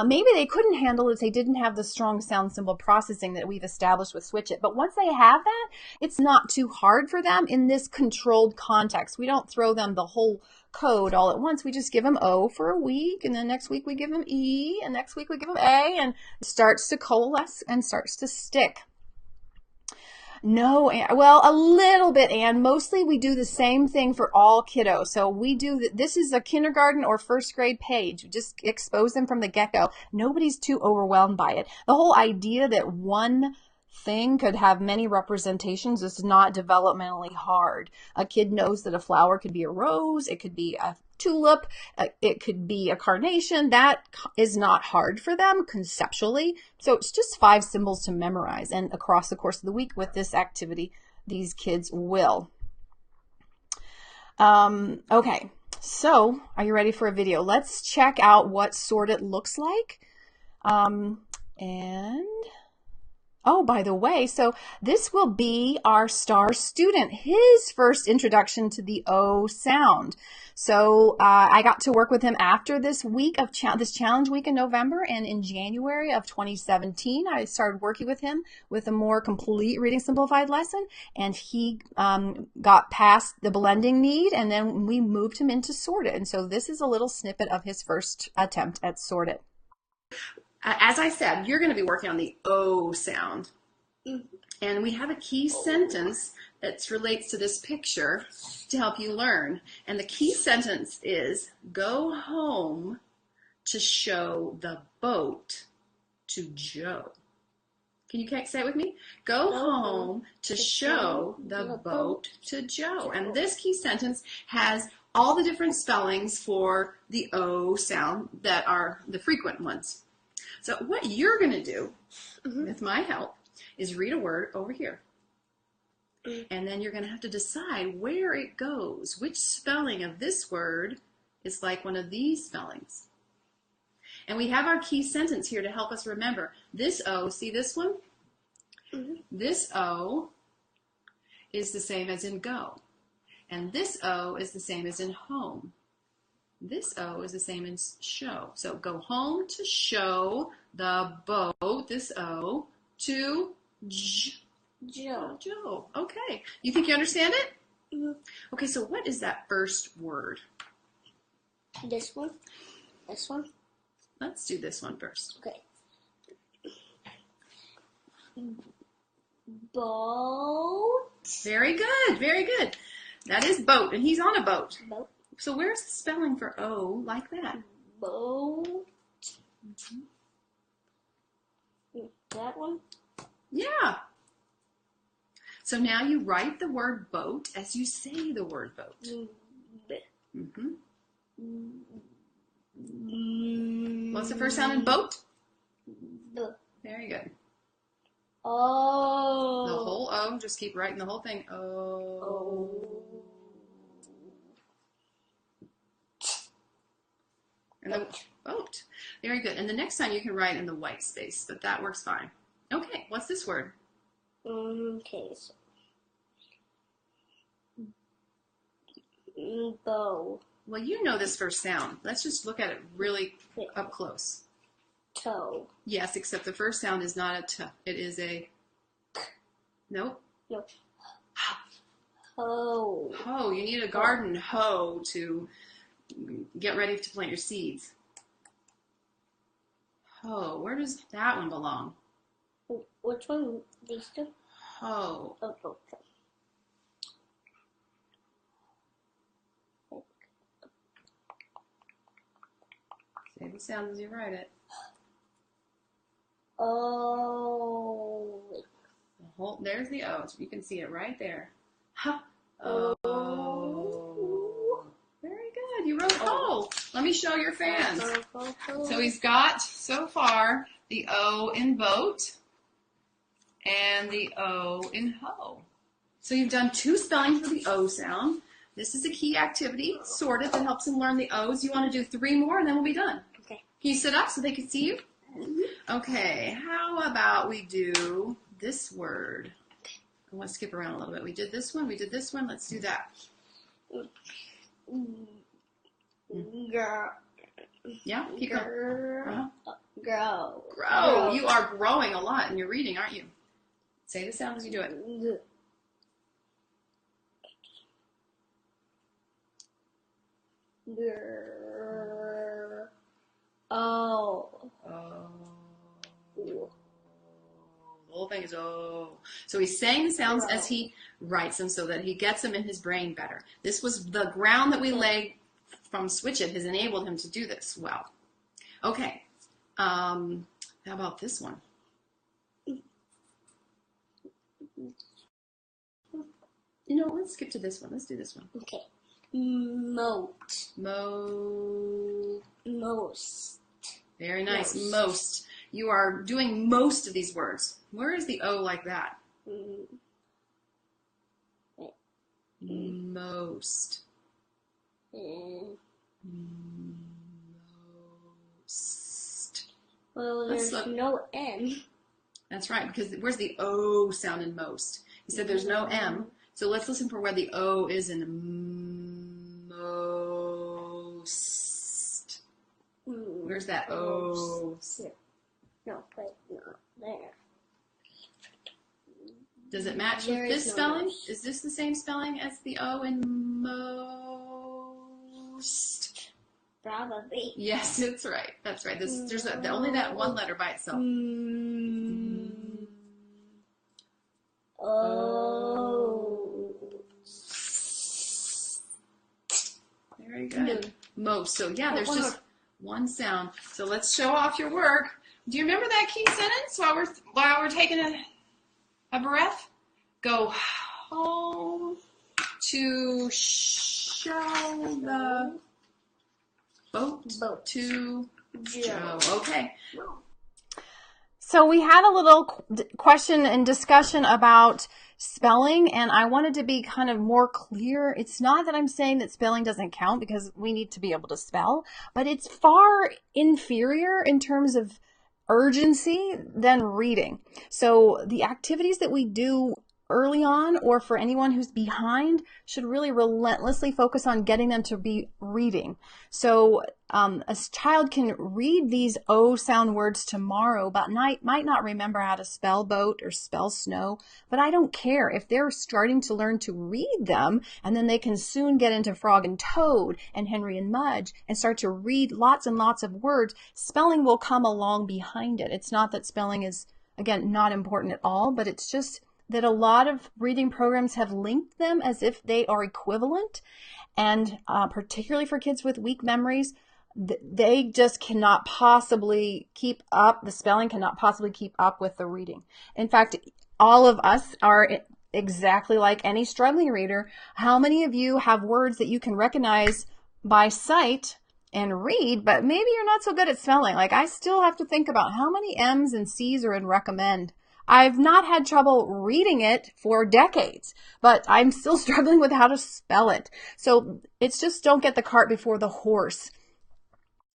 S1: Maybe they couldn't handle it if they didn't have the strong sound symbol processing that we've established with Switch It. But once they have that, it's not too hard for them in this controlled context. We don't throw them the whole code all at once. We just give them O for a week, and then next week we give them E, and next week we give them A, and it starts to coalesce and starts to stick. No, well, a little bit, Anne. Mostly we do the same thing for all kiddos. So we do, this is a kindergarten or first grade page. We just expose them from the get-go. Nobody's too overwhelmed by it. The whole idea that one thing could have many representations is not developmentally hard. A kid knows that a flower could be a rose, it could be a tulip, it could be a carnation. That is not hard for them conceptually. So it's just 5 symbols to memorize. And across the course of the week with this activity, these kids will. Okay, so are you ready for a video? Let's check out what Sort It looks like. Oh, by the way, so this will be our star student, his first introduction to the O sound. So I got to work with him after this week of this challenge week in November, and in January of 2017, I started working with him with a more complete Reading Simplified lesson, and he got past the blending need, and then we moved him into Sort It. And so this is a little snippet of his first attempt at Sort It. As I said, you're going to be working on the O sound. And we have a key sentence that relates to this picture to help you learn. And the key sentence is, go home to show the boat to Joe. Can you say it with me? Go home to show the boat to Joe. And this key sentence has all the different spellings for the O sound that are the frequent ones. So what you're going to do, with my help, is read a word over here. And then you're going to have to decide where it goes. Which spelling of this word is like one of these spellings. And we have our key sentence here to help us remember. This O, see this one? This O is the same as in go. And this O is the same as in home. This O is the same as show. So go home to show the boat, this O, to
S2: Joe.
S1: Joe. Okay. You think you understand it? Okay, so what is that first word?
S2: This one. This one.
S1: Let's do this one first.
S2: Okay. Boat.
S1: Very good, very good. That is boat, and he's on a boat.
S2: Boat.
S1: So where's the spelling for O like that?
S2: Boat. That one?
S1: Yeah. So now you write the word boat as you say the word boat. What's the first sound in boat?
S2: B.
S1: Very good.
S2: Oh.
S1: The whole O, just keep writing the whole thing. O. And the boat. Very good. And the next time you can write in the white space, but that works fine. Okay, what's this word?
S2: Okay. So. Bow.
S1: Well, you know this first sound. Let's just look at it really up close.
S2: Toe.
S1: Yes, except the first sound is not a T. It is a nope.
S2: No. Hoe.
S1: Hoe. You need a garden hoe to get ready to plant your seeds. Hoe. Where does that one belong?
S2: Which one? These two?
S1: Hoe.
S2: Oh, okay.
S1: Say the sound as you write it.
S2: Oh.
S1: The whole, there's the O. So you can see it right there. Ha. Oh. Very good. You wrote O. Let me show your fans. So he's got, so far, the O in boat and the O in hoe. So you've done 2 spellings for the O sound. This is a key activity, sorted, that helps him learn the O's. You want to do 3 more and then we'll be done.
S2: Okay.
S1: Can you sit up so they can see you? Okay, how about we do this word? I want to skip around a little bit. We did this one, let's do that.
S2: Girl.
S1: Yeah, keep going.
S2: Grow.
S1: Grow. You are growing a lot in your reading, aren't you? Say the sound as you do it.
S2: Oh.
S1: Oh. The whole thing is oh. So he's saying the sounds as he writes them so that he gets them in his brain better. This was the ground that we laid from Switch It has enabled him to do this well. Okay. How about this one? You know, let's skip to this one. Let's do this one.
S2: Okay. Moat.
S1: Most. Very nice. Most. You are doing most of these words. Where is the O like that? Most. Most.
S2: Well, there's no M.
S1: That's right, because where's the O sound in most? He said there's no M. So let's listen for where the O is in most. Where's that O?
S2: No, wait, no, there.
S1: Does it match with this spelling? Is this the same spelling as the O in most?
S2: Probably.
S1: Yes, that's right. That's right. There's only that one letter by itself.
S2: Oh.
S1: Very good. Most. So yeah, there's just one sound. So let's show off your work. Do you remember that key sentence while we're taking a breath? Go home to show the boat to Joe. Okay. So we had a little question and discussion about spelling, and I wanted to be kind of more clear. It's not that I'm saying that spelling doesn't count, because we need to be able to spell, but it's far inferior in terms of urgency than reading. So the activities that we do early on, or for anyone who's behind, should really relentlessly focus on getting them to be reading. So a child can read these O sound words tomorrow, but might not remember how to spell boat or spell snow. But I don't care if they're starting to learn to read them, and then they can soon get into Frog and Toad and Henry and Mudge and start to read lots and lots of words. Spelling will come along behind it. It's not that spelling is, again, not important at all, but it's just that a lot of reading programs have linked them as if they are equivalent, and particularly for kids with weak memories, they just cannot possibly keep up. The spelling cannot possibly keep up with the reading. In fact, all of us are exactly like any struggling reader. How many of you have words that you can recognize by sight and read, but maybe you're not so good at spelling? Like, I still have to think about how many M's and C's are in recommend. I've not had trouble reading it for decades, but I'm still struggling with how to spell it. So it's just, don't get the cart before the horse,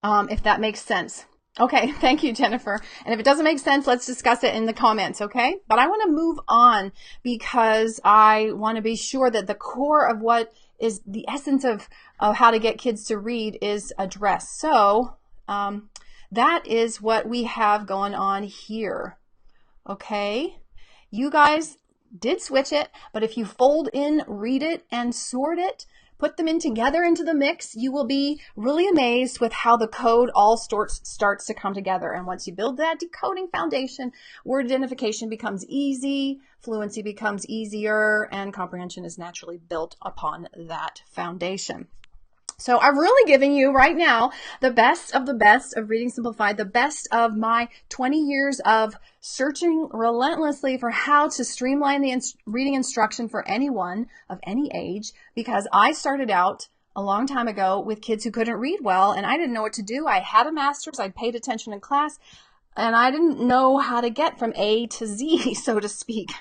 S1: if that makes sense. Okay, thank you, Jennifer. And if it doesn't make sense, let's discuss it in the comments, okay? But I want to move on, because I want to be sure that the core of what is the essence of how to get kids to read is addressed. So that is what we have going on here. Okay, you guys did switch it, but if you fold in, read it, and sort it, put them in together into the mix, you will be really amazed with how the code all starts to come together. And once you build that decoding foundation, word identification becomes easy, fluency becomes easier, and comprehension is naturally built upon that foundation. So I'm really giving you right now the best of Reading Simplified, the best of my 20 years of searching relentlessly for how to streamline the reading instruction for anyone of any age, because I started out a long time ago with kids who couldn't read well, and I didn't know what to do. I had a master's, I paid attention in class, and I didn't know how to get from A to Z, so to speak.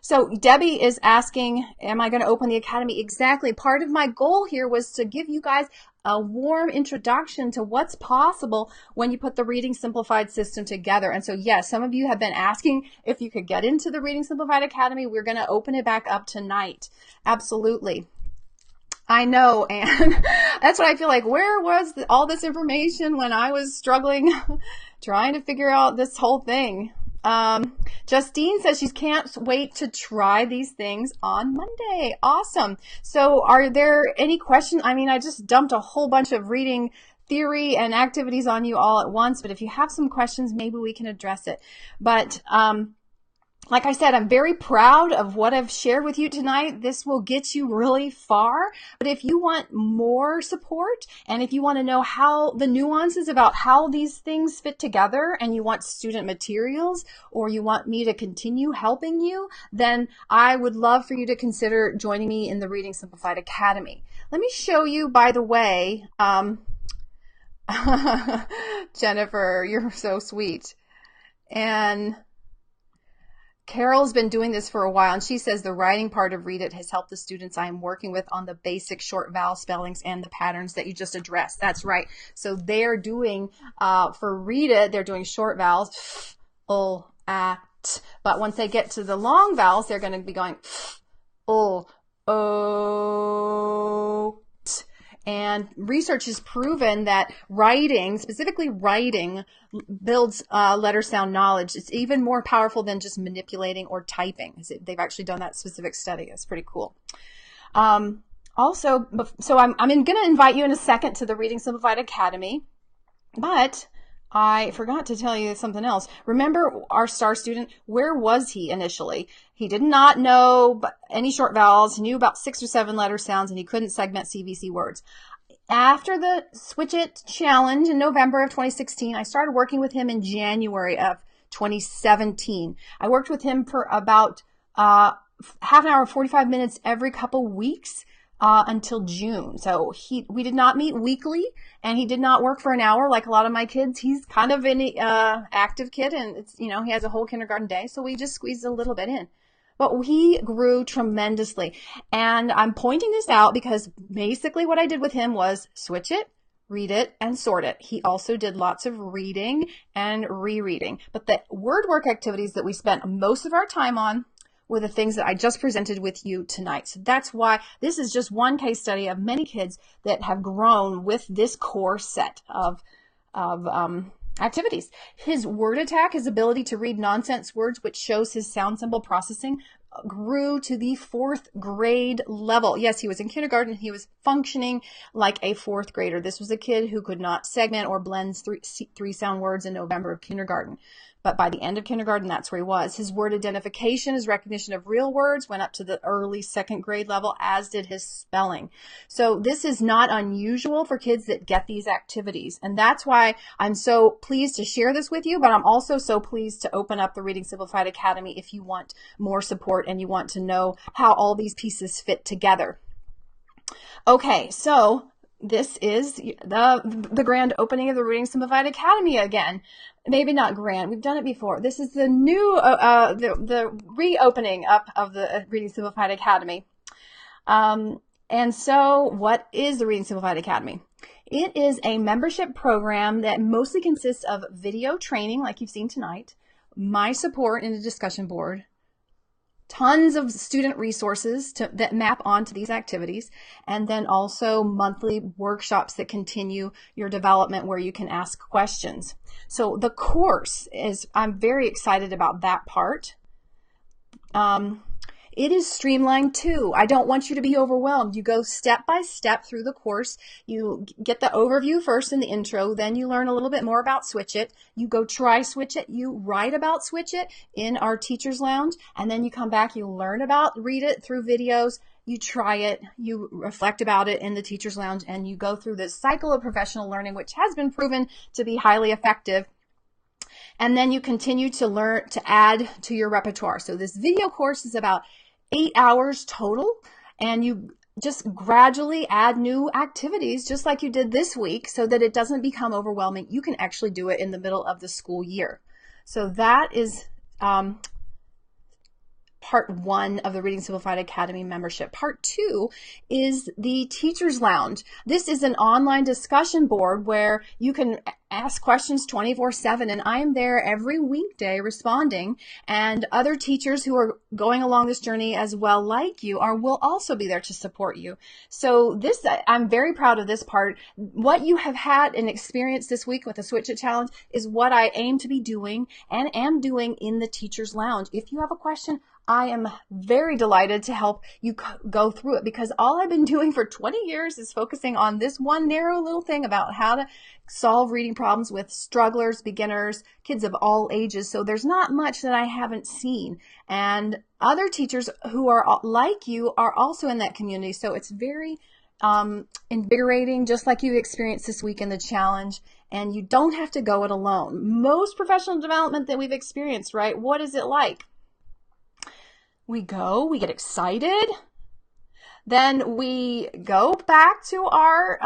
S1: So Debbie is asking, am I going to open the Academy? Exactly. Part of my goal here was to give you guys a warm introduction to what's possible when you put the Reading Simplified system together. And so, yes, some of you have been asking if you could get into the Reading Simplified Academy. We're going to open it back up tonight. Absolutely. I know, and that's what I feel like. Where was all this information when I was struggling trying to figure out this whole thing? Justine says she can't wait to try these things on Monday. Awesome. So are there any questions? I mean, I just dumped a whole bunch of reading theory and activities on you all at once, but if you have some questions, maybe we can address it. But like I said, I'm very proud of what I've shared with you tonight. This will get you really far. But if you want more support, and if you want to know how the nuances about how these things fit together, and you want student materials, or you want me to continue helping you, then I would love for you to consider joining me in the Reading Simplified Academy. Let me show you, by the way, Jennifer, you're so sweet. And Carol's been doing this for a while, and she says the writing part of Read It has helped the students I am working with on the basic short vowel spellings and the patterns that you just addressed. That's right. So they're doing, for Read It, they're doing short vowels, f, ul, a, t. But once they get to the long vowels, they're going to be going f, ul, o, t. And research has proven that writing, specifically writing, builds letter sound knowledge. It's even more powerful than just manipulating or typing. They've actually done that specific study. It's pretty cool. Also, so I'm going to invite you in a second to the Reading Simplified Academy, but I forgot to tell you something else. Remember our star student? Where was he initially? He did not know any short vowels. He knew about 6 or 7 letter sounds, and he couldn't segment CVC words. After the Switch It challenge in November of 2016, I started working with him in January of 2017. I worked with him for about half an hour, 45 minutes every couple weeks until June. So we did not meet weekly, and he did not work for an hour like a lot of my kids. He's kind of an active kid, and it's, he has a whole kindergarten day, so we just squeezed a little bit in. But he grew tremendously. And I'm pointing this out because basically what I did with him was switch it, read it, and sort it. He also did lots of reading and rereading. But the word work activities that we spent most of our time on were the things that I just presented with you tonight. So that's why this is just one case study of many kids that have grown with this core set of activities. His word attack, his ability to read nonsense words, which shows his sound symbol processing, grew to the 4th grade level. Yes, he was in kindergarten. He was functioning like a 4th grader. This was a kid who could not segment or blend three sound words in November of kindergarten. But by the end of kindergarten, that's where he was. His word identification, his recognition of real words went up to the early 2nd grade level, as did his spelling. So this is not unusual for kids that get these activities. And that's why I'm so pleased to share this with you, but I'm also so pleased to open up the Reading Simplified Academy if you want more support and you want to know how all these pieces fit together. Okay, so this is the grand opening of the Reading Simplified Academy again. Maybe not grand. We've done it before. This is the new, the reopening up of the Reading Simplified Academy. And so what is the Reading Simplified Academy? It is a membership program that mostly consists of video training, like you've seen tonight, my support in a discussion board, tons of student resources that map onto these activities, and then also monthly workshops that continue your development where you can ask questions. So the course is, I'm very excited about that part. It is streamlined too. I don't want you to be overwhelmed. You go step by step through the course. You get the overview first in the intro, then you learn a little bit more about Switch It. You go try Switch It. You write about Switch It in our Teacher's Lounge, and then you come back, you learn about Read It through videos, you try it, you reflect about it in the Teacher's Lounge, and you go through this cycle of professional learning, which has been proven to be highly effective. And then you continue to learn to add to your repertoire. So this video course is about 8 hours total, and you just gradually add new activities just like you did this week so that it doesn't become overwhelming. You can actually do it in the middle of the school year. So that is part 1 of the Reading Simplified Academy membership. Part 2 is the Teacher's Lounge. This is an online discussion board where you can ask questions 24/7, and I am there every weekday responding, and other teachers who are going along this journey as well like you will also be there to support you. So this, I'm very proud of this part. What you have had and experienced this week with the Switch It Challenge is what I aim to be doing and am doing in the Teacher's Lounge. If you have a question, I am very delighted to help you go through it, because all I've been doing for 20 years is focusing on this one narrow little thing about how to solve reading problems with strugglers, beginners, kids of all ages. So there's not much that I haven't seen. And other teachers who are like you are also in that community. So it's very invigorating, just like you experienced this week in the challenge. And you don't have to go it alone. Most professional development that we've experienced, right? What is it like? We go, we get excited, then we go back to our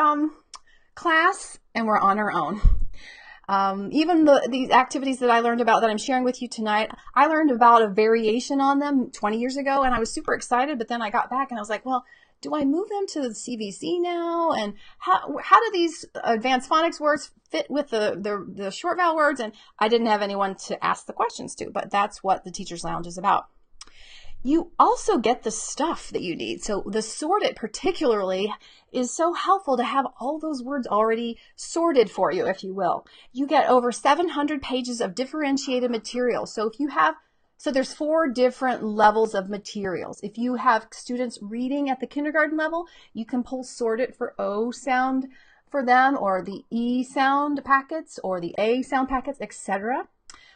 S1: class, and we're on our own. Even these activities that I learned about that I'm sharing with you tonight, I learned about a variation on them 20 years ago, and I was super excited, but then I got back and I was like, well, do I move them to the CVC now? And how do these advanced phonics words fit with the short vowel words? And I didn't have anyone to ask the questions to, but that's what the Teacher's Lounge is about. You also get the stuff that you need. So the Sort It particularly is so helpful to have all those words already sorted for you, if you will. You get over 700 pages of differentiated material. So there's 4 different levels of materials. If you have students reading at the kindergarten level, you can pull Sort It for O sound for them, or the E sound packets, or the A sound packets, etc.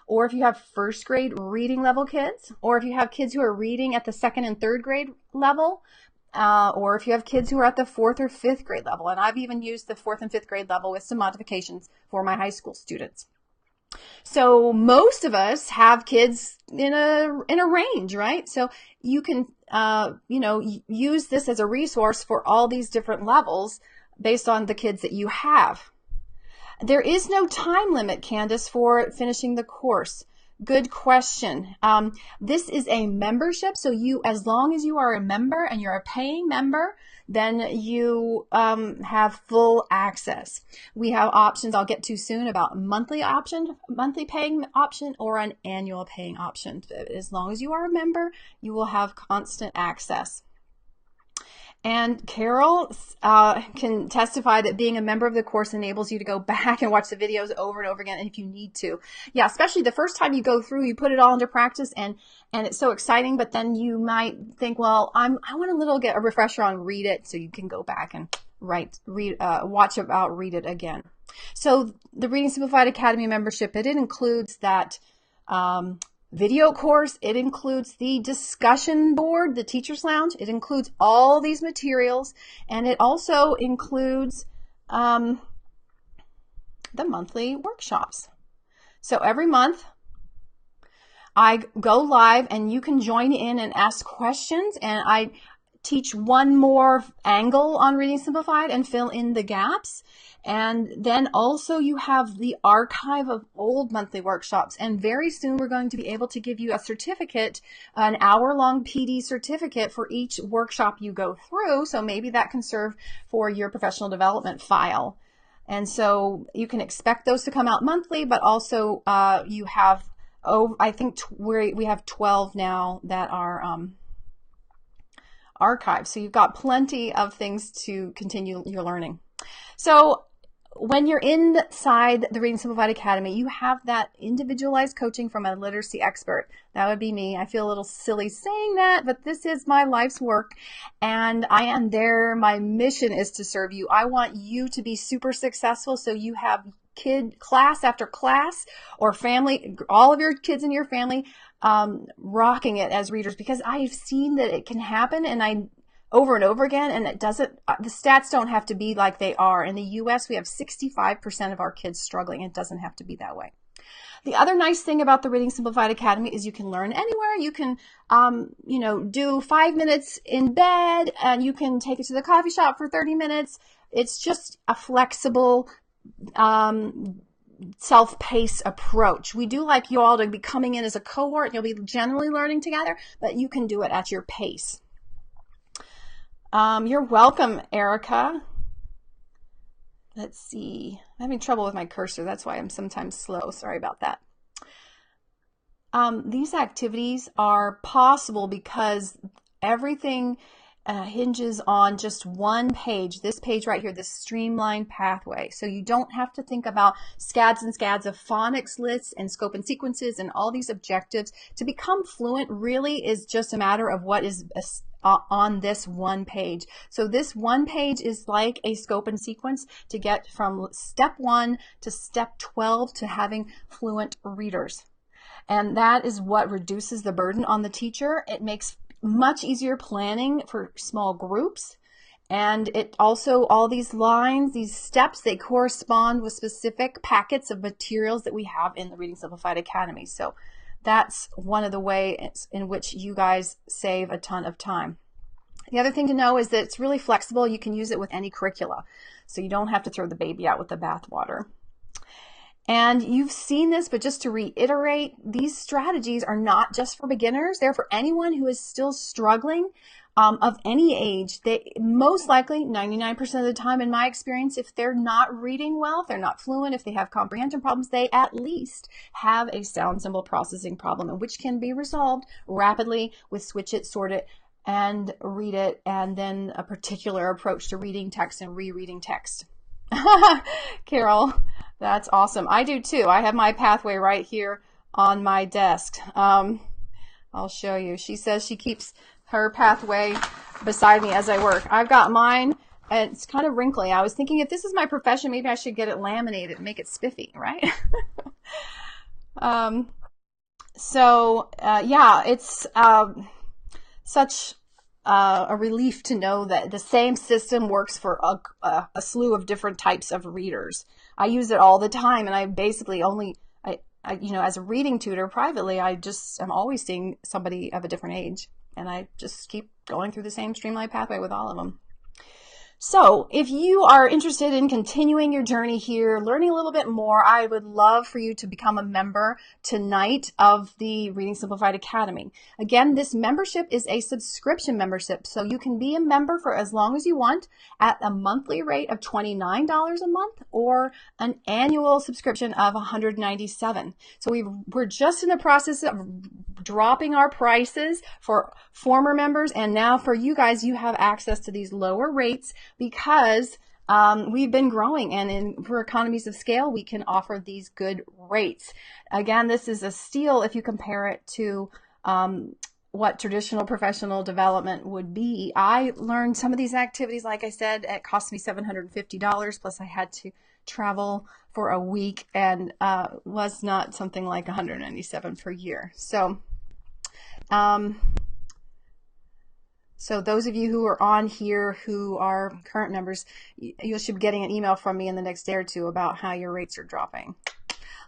S1: Or if you have 1st grade reading level kids, or if you have kids who are reading at the 2nd and 3rd grade level, or if you have kids who are at the 4th or 5th grade level. And I've even used the 4th and 5th grade level with some modifications for my high school students. So most of us have kids in a range, right? So you can use this as a resource for all these different levels based on the kids that you have. There is no time limit, Candace, for finishing the course. Good question. This is a membership, so as long as you are a member and you're a paying member, then you have full access. We have options I'll get to soon about monthly paying option, or an annual paying option. As long as you are a member, you will have constant access. And Carol can testify that being a member of the course enables you to go back and watch the videos over and over again if you need to. Yeah, especially the first time you go through, you put it all into practice, and it's so exciting, but then you might think, well, I want to get a refresher on Read It, so you can go back and read it again. So the Reading Simplified Academy membership, it includes that video course, it includes the discussion board, the teacher's lounge, it includes all these materials, and it also includes the monthly workshops. So every month I go live and you can join in and ask questions, and I teach one more angle on Reading Simplified and fill in the gaps. And then also you have the archive of old monthly workshops. And very soon we're going to be able to give you a certificate, an hour-long PD certificate for each workshop you go through. So maybe that can serve for your professional development file. And so you can expect those to come out monthly, but also you have, I think we have 12 now that are archived. So you've got plenty of things to continue your learning. So when you're inside the Reading Simplified Academy, you have that individualized coaching from a literacy expert. That would be me. I feel a little silly saying that, but this is my life's work, and I am there. My mission is to serve you. I want you to be super successful, so you have class after class, or family, all of your kids in your family rocking it as readers, because I've seen that it can happen, and over and over again, and it doesn't, the stats don't have to be like they are. In the US, we have 65% of our kids struggling. It doesn't have to be that way. The other nice thing about the Reading Simplified Academy is you can learn anywhere. You can, do 5 minutes in bed, and you can take it to the coffee shop for 30 minutes. It's just a flexible, self-paced approach. We do like you all to be coming in as a cohort, and you'll be generally learning together, but you can do it at your pace. You're welcome, Erica. Let's see. I'm having trouble with my cursor. That's why I'm sometimes slow. Sorry about that. These activities are possible because everything hinges on just one page, this page right here, this streamlined pathway. So you don't have to think about scads and scads of phonics lists and scope and sequences and all these objectives. To become fluent really is just a matter of what is on this one page. So this one page is like a scope and sequence to get from step 1 to step 12 to having fluent readers. And that is what reduces the burden on the teacher. It makes much easier planning for small groups. And it also, all these lines, these steps, they correspond with specific packets of materials that we have in the Reading Simplified Academy. So that's one of the ways in which you guys save a ton of time. The other thing to know is that it's really flexible. You can use it with any curricula, so you don't have to throw the baby out with the bathwater. And you've seen this, but just to reiterate, these strategies are not just for beginners. They're for anyone who is still struggling of any age. They most likely, 99% of the time in my experience, if they're not reading well, if they're not fluent, if they have comprehension problems, they at least have a sound symbol processing problem, which can be resolved rapidly with Switch It, Sort It, and Read It, and then a particular approach to reading text and rereading text. Carol, that's awesome. I do too. I have my pathway right here on my desk. I'll show you. She says she keeps her pathway beside me as I work. I've got mine, and it's kind of wrinkly. I was thinking, if this is my profession, maybe I should get it laminated and make it spiffy, right? Yeah, it's such a relief to know that the same system works for a slew of different types of readers. I use it all the time, and I basically as a reading tutor privately, I just am always seeing somebody of a different age, and I just keep going through the same streamlined pathway with all of them. So if you are interested in continuing your journey here, learning a little bit more, I would love for you to become a member tonight of the Reading Simplified Academy. Again, this membership is a subscription membership, so you can be a member for as long as you want at a monthly rate of $29 a month or an annual subscription of $197. So we're just in the process of dropping our prices for former members, and now for you guys, you have access to these lower rates because we've been growing, and for economies of scale, we can offer these good rates. Again, this is a steal if you compare it to what traditional professional development would be. I learned some of these activities, like I said, it cost me $750, plus I had to travel for a week, and was not something like $197 per year. So those of you who are on here who are current members, you should be getting an email from me in the next day or two about how your rates are dropping.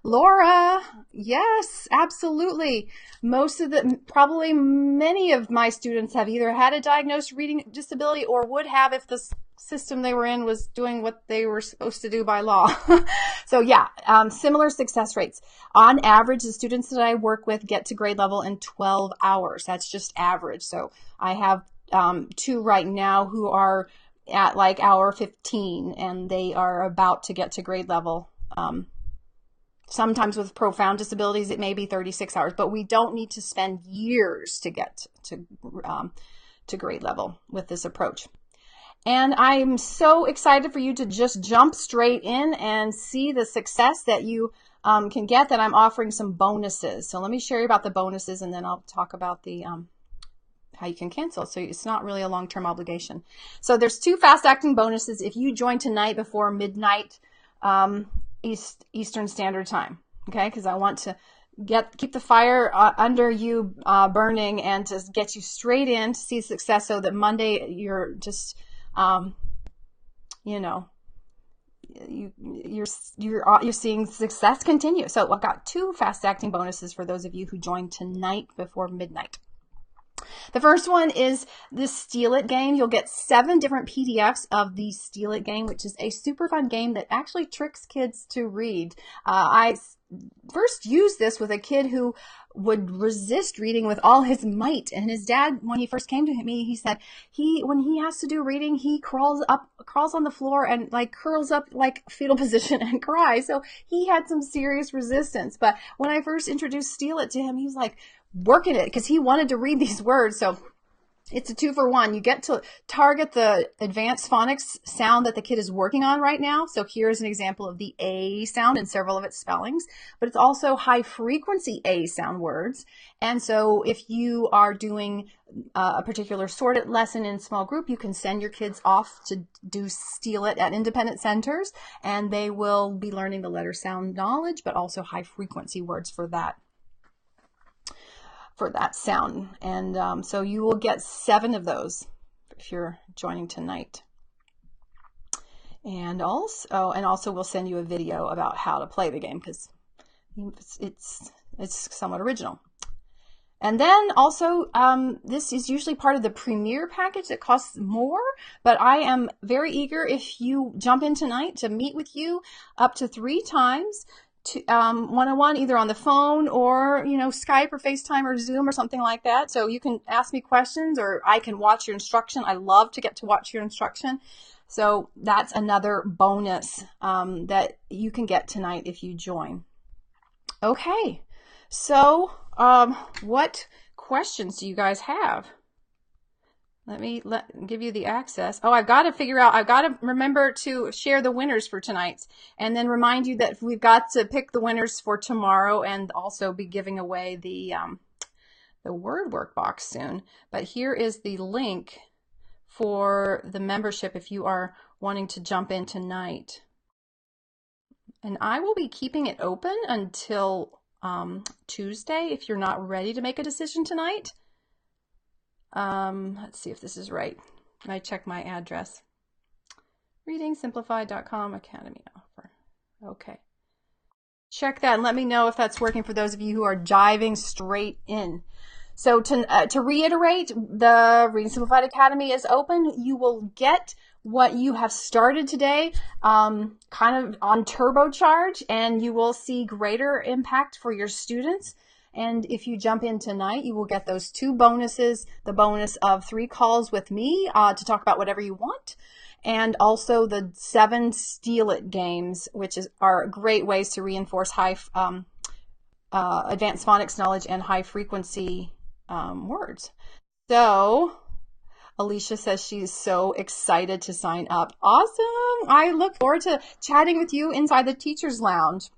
S1: Laura, yes, absolutely. Probably many of my students have either had a diagnosed reading disability or would have if the system they were in was doing what they were supposed to do by law. So yeah, similar success rates. On average, the students that I work with get to grade level in 12 hours. That's just average. So I have two right now who are at like hour 15, and they are about to get to grade level. Sometimes with profound disabilities, it may be 36 hours, but we don't need to spend years to get to grade level with this approach. And I'm so excited for you to just jump straight in and see the success that you can get, that I'm offering some bonuses. So let me share about the bonuses, and then I'll talk about the how you can cancel. So it's not really a long-term obligation. So there's 2 fast-acting bonuses if you join tonight before midnight Eastern Standard Time. Okay, because I want to keep the fire under you burning, and to get you straight in to see success, so that Monday you're just you're seeing success continue. So I've got 2 fast-acting bonuses for those of you who join tonight before midnight. The first one is the Steal It game. You'll get 7 different PDFs of the Steal It game, which is a super fun game that actually tricks kids to read. I first used this with a kid who would resist reading with all his might, and his dad, when he first came to me, he said when he has to do reading, he crawls on the floor and like curls up like fetal position and cries. So he had some serious resistance. But when I first introduced Steal It to him, he was like working it because he wanted to read these words. So it's a 2-for-1. You get to target the advanced phonics sound that the kid is working on right now. So here's an example of the A sound and several of its spellings, but it's also high frequency A sound words. And so if you are doing a particular sorted lesson in small group, you can send your kids off to do Steal It at independent centers, and they will be learning the letter sound knowledge, but also high frequency words for that sound. And so you will get 7 of those if you're joining tonight. And also we'll send you a video about how to play the game, because it's somewhat original. And then also, this is usually part of the Premier package that costs more, but I am very eager if you jump in tonight to meet with you up to 3 times. One-on-one, either on the phone or Skype or FaceTime or Zoom or something like that. So you can ask me questions, or I can watch your instruction. I love to get to watch your instruction. So that's another bonus that you can get tonight if you join. Okay, so what questions do you guys have? Let me give you the access. Oh, I've got to remember to share the winners for tonight, and then remind you that we've got to pick the winners for tomorrow, and also be giving away the word workbox soon. But here is the link for the membership if you are wanting to jump in tonight. And I will be keeping it open until Tuesday if you're not ready to make a decision tonight. Let's see if this is right. I check my address. readingsimplified.com Academy offer. Okay. Check that and let me know if that's working for those of you who are diving straight in. So to reiterate, the Reading Simplified Academy is open. You will get what you have started today kind of on turbocharge, and you will see greater impact for your students. And if you jump in tonight, you will get those 2 bonuses, the bonus of 3 calls with me to talk about whatever you want, and also the 7 Steal It games, which are great ways to reinforce high advanced phonics knowledge and high frequency words. So Alicia says she's so excited to sign up. Awesome. I look forward to chatting with you inside the Teacher's Lounge.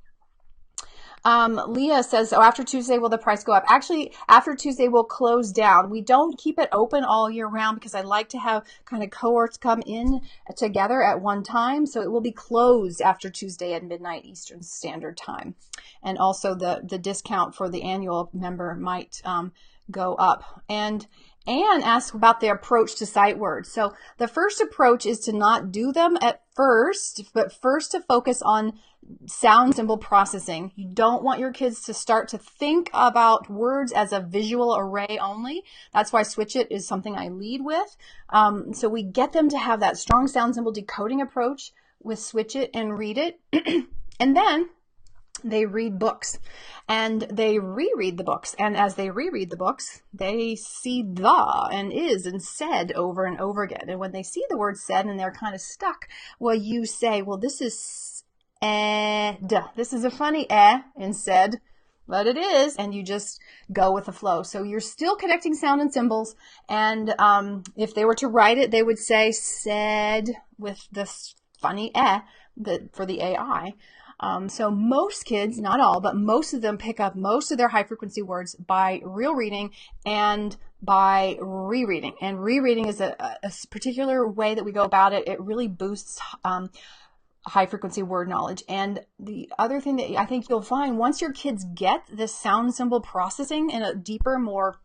S1: Leah says, oh, after Tuesday, will the price go up? Actually, after Tuesday, we'll close down. We don't keep it open all year round because I like to have kind of cohorts come in together at one time. So it will be closed after Tuesday at midnight Eastern Standard Time. And also the discount for the annual member might go up. And Anne asked about the approach to sight words. So the first approach is to not do them at first, but first to focus on sound symbol processing. You don't want your kids to start to think about words as a visual array only. That's why Switch It is something I lead with. So we get them to have that strong sound symbol decoding approach with Switch It and Read It. And then they read books and they reread the books. And as they reread the books, they see the and is and said over and over again. And when they see the word said and they're kind of stuck, well, you say, well, this is this is a funny in said, but it is, and you just go with the flow. So you're still connecting sound and symbols. And if they were to write it, they would say said with this funny for the AI. So most kids, not all, but most of them pick up most of their high frequency words by real reading and by rereading. And rereading is a particular way that we go about it. It really boosts high frequency word knowledge. And the other thing that I think you'll find, once your kids get this sound symbol processing in a deeper, more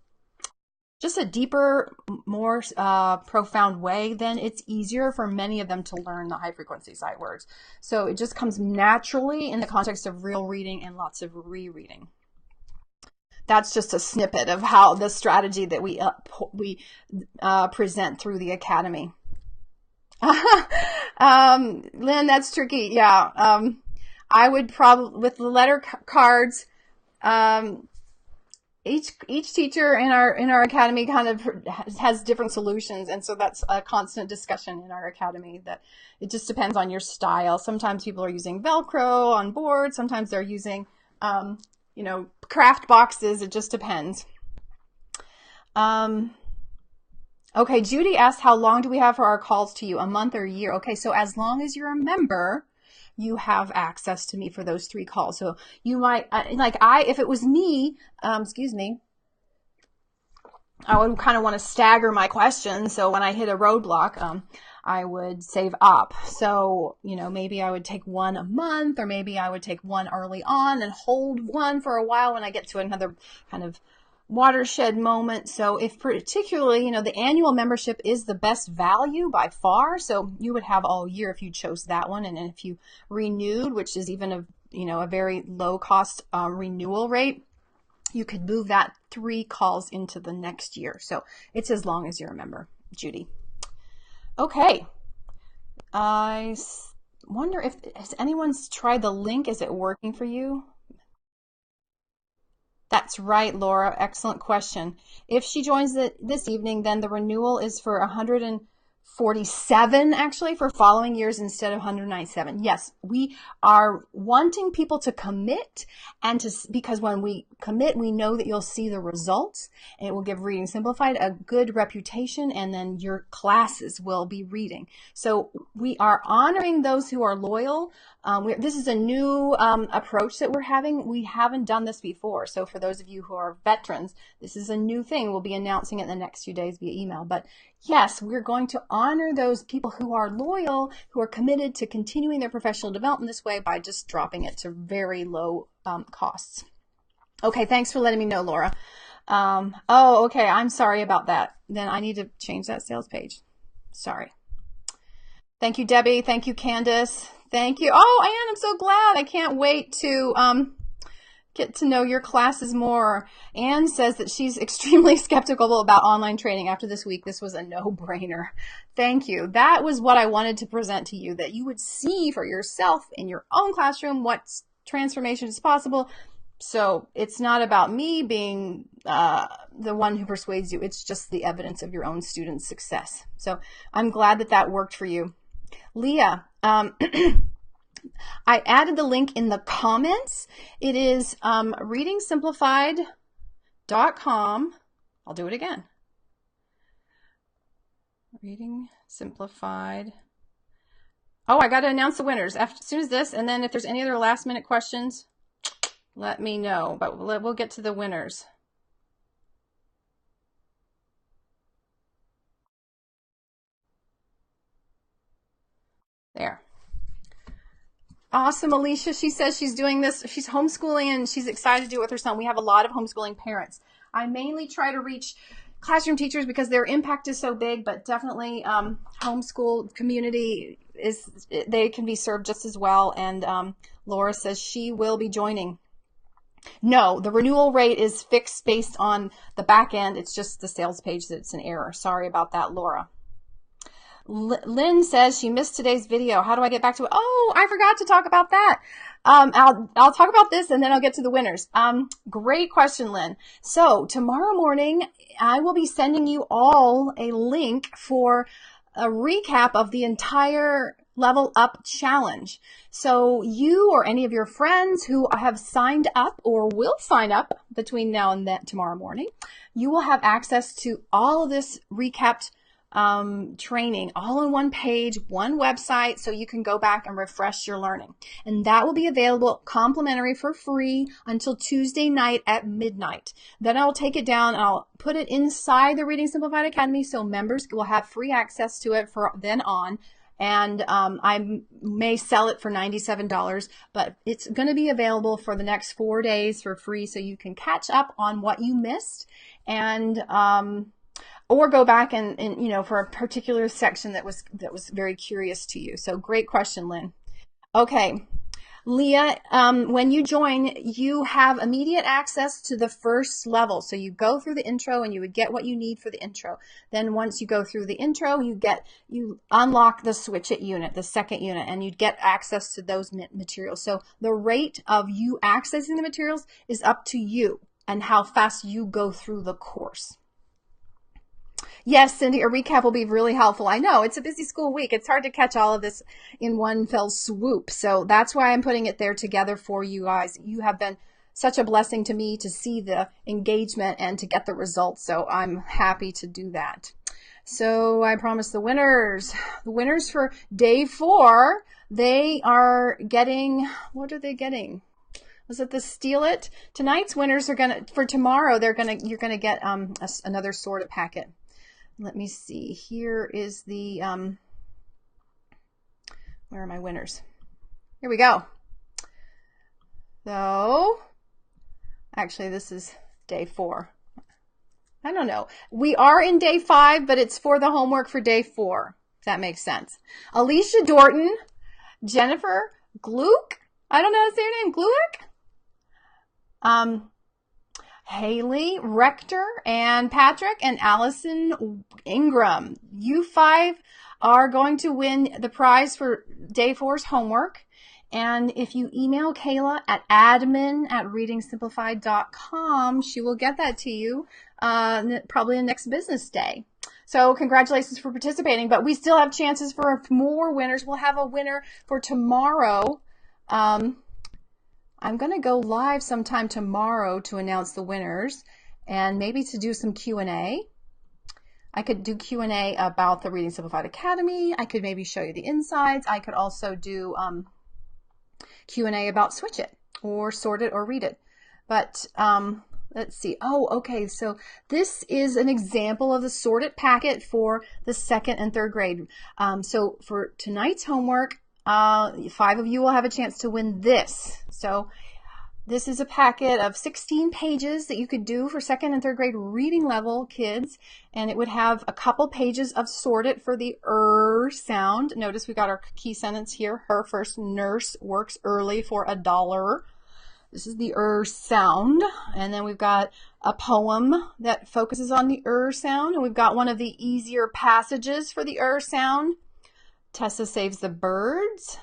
S1: profound way, then it's easier for many of them to learn the high frequency sight words. So it just comes naturally in the context of real reading and lots of rereading. That's just a snippet of how the strategy that we present through the Academy. Lynn, that's tricky. Yeah. I would probably, with the letter cards, each teacher in our academy kind of has different solutions, and so that's a constant discussion in our academy, that it just depends on your style. Sometimes people are using Velcro on board, sometimes they're using craft boxes. It just depends. Okay, Judy asked, how long do we have for our calls to you? A month or a year? Okay, so as long as you're a member, you have access to me for those 3 calls. So you might, if it was me, I would kind of want to stagger my questions. So when I hit a roadblock, I would save up. So, maybe I would take one a month, or maybe I would take one early on and hold one for a while when I get to another kind of watershed moment. So if particularly, the annual membership is the best value by far. So you would have all year if you chose that one. And if you renewed, which is even a very low cost renewal rate, you could move that 3 calls into the next year. So it's as long as you're a member, Judy. Okay. I wonder has anyone's tried the link? Is it working for you? That's right, Laura. Excellent question. If she joins this evening, then the renewal is for 147 actually for following years instead of 197. Yes, we are wanting people to commit, because when we commit, we know that you'll see the results, and it will give Reading Simplified a good reputation, and then your classes will be reading. So we are honoring those who are loyal. This is a new approach that we're having. We haven't done this before. So for those of you who are veterans, this is a new thing. We'll be announcing it in the next few days via email. But yes, we're going to honor those people who are loyal, who are committed to continuing their professional development this way by just dropping it to very low costs. Okay, thanks for letting me know, Laura. Okay, I'm sorry about that. Then I need to change that sales page. Sorry. Thank you, Debbie. Thank you, Candace. Thank you. Oh, Anne, I'm so glad. I can't wait to get to know your classes more. Anne says that she's extremely skeptical about online training after this week. This was a no-brainer. Thank you. That was what I wanted to present to you, that you would see for yourself in your own classroom what transformation is possible. So it's not about me being the one who persuades you. It's just the evidence of your own students' success. So I'm glad that that worked for you. Leah, I added the link in the comments. It is readingsimplified.com. I'll do it again. Reading Simplified. Oh, I got to announce the winners as soon as this, and then if there's any other last minute questions, let me know, but we'll get to the winners. There. Awesome, Alicia. She says she's doing this. She's homeschooling and she's excited to do it with her son. We have a lot of homeschooling parents. I mainly try to reach classroom teachers because their impact is so big, but definitely homeschool community they can be served just as well. And Laura says she will be joining. No, the renewal rate is fixed based on the back end. It's just the sales page that's an error. Sorry about that, Laura. Lynn says she missed today's video. How do I get back to it? Oh, I forgot to talk about that. I'll talk about this and then I'll get to the winners. Great question, Lynn. So tomorrow morning, I will be sending you all a link for a recap of the entire Level Up Challenge. So you or any of your friends who have signed up or will sign up between now and then tomorrow morning, you will have access to all of this recapped training all on one page, one website, so you can go back and refresh your learning. And that will be available complimentary for free until Tuesday night at midnight. Then I'll take it down and I'll put it inside the Reading Simplified Academy so members will have free access to it from then on. And I may sell it for $97, but it's going to be available for the next 4 days for free so you can catch up on what you missed and or go back and you know, for a particular section that was very curious to you. So great question, Lynn. Okay, Leah, when you join, you have immediate access to the first level. So you go through the intro and you would get what you need for the intro. Then once you go through the intro, you unlock the Switch It unit, the second unit, and you'd get access to those materials. So the rate of you accessing the materials is up to you and how fast you go through the course. Yes, Cindy, a recap will be really helpful. I know it's a busy school week. It's hard to catch all of this in one fell swoop. So that's why I'm putting it there together for you guys. You have been such a blessing to me to see the engagement and to get the results. So I'm happy to do that. So I promised the winners. The winners for day 4, they are getting, what are they getting? Was it the Steal It? Tonight's winners are for tomorrow, you're gonna get another sorted packet. Let me see. Here is the, where are my winners? Here we go. So, actually, this is day 4. I don't know. We are in day 5, but it's for the homework for day 4, if that makes sense. Alicia Dorton, Jennifer Gluck, I don't know how to say her name, Gluck? Haley Rector and Patrick and Allison Ingram. You 5 are going to win the prize for day 4's homework. And if you email Kayla at admin@readingsimplified.com, she will get that to you probably the next business day. So congratulations for participating, but we still have chances for more winners. We'll have a winner for tomorrow. I'm going to go live sometime tomorrow to announce the winners and maybe to do some Q&A. I could do Q&A about the Reading Simplified Academy. I could maybe show you the insides. I could also do Q&A about Switch It or Sort It or Read It. But let's see. Oh, okay. So this is an example of the sorted packet for the 2nd and 3rd grade. So for tonight's homework, 5 of you will have a chance to win this. So This is a packet of 16 pages that you could do for second and third grade reading level kids, and it would have a couple pages of sorted for the sound. Notice we got our key sentence here. Her first nurse works early for $1. This is the sound. And then we've got a poem that focuses on the sound, and we've got one of the easier passages for the sound. Tessa saves the birds.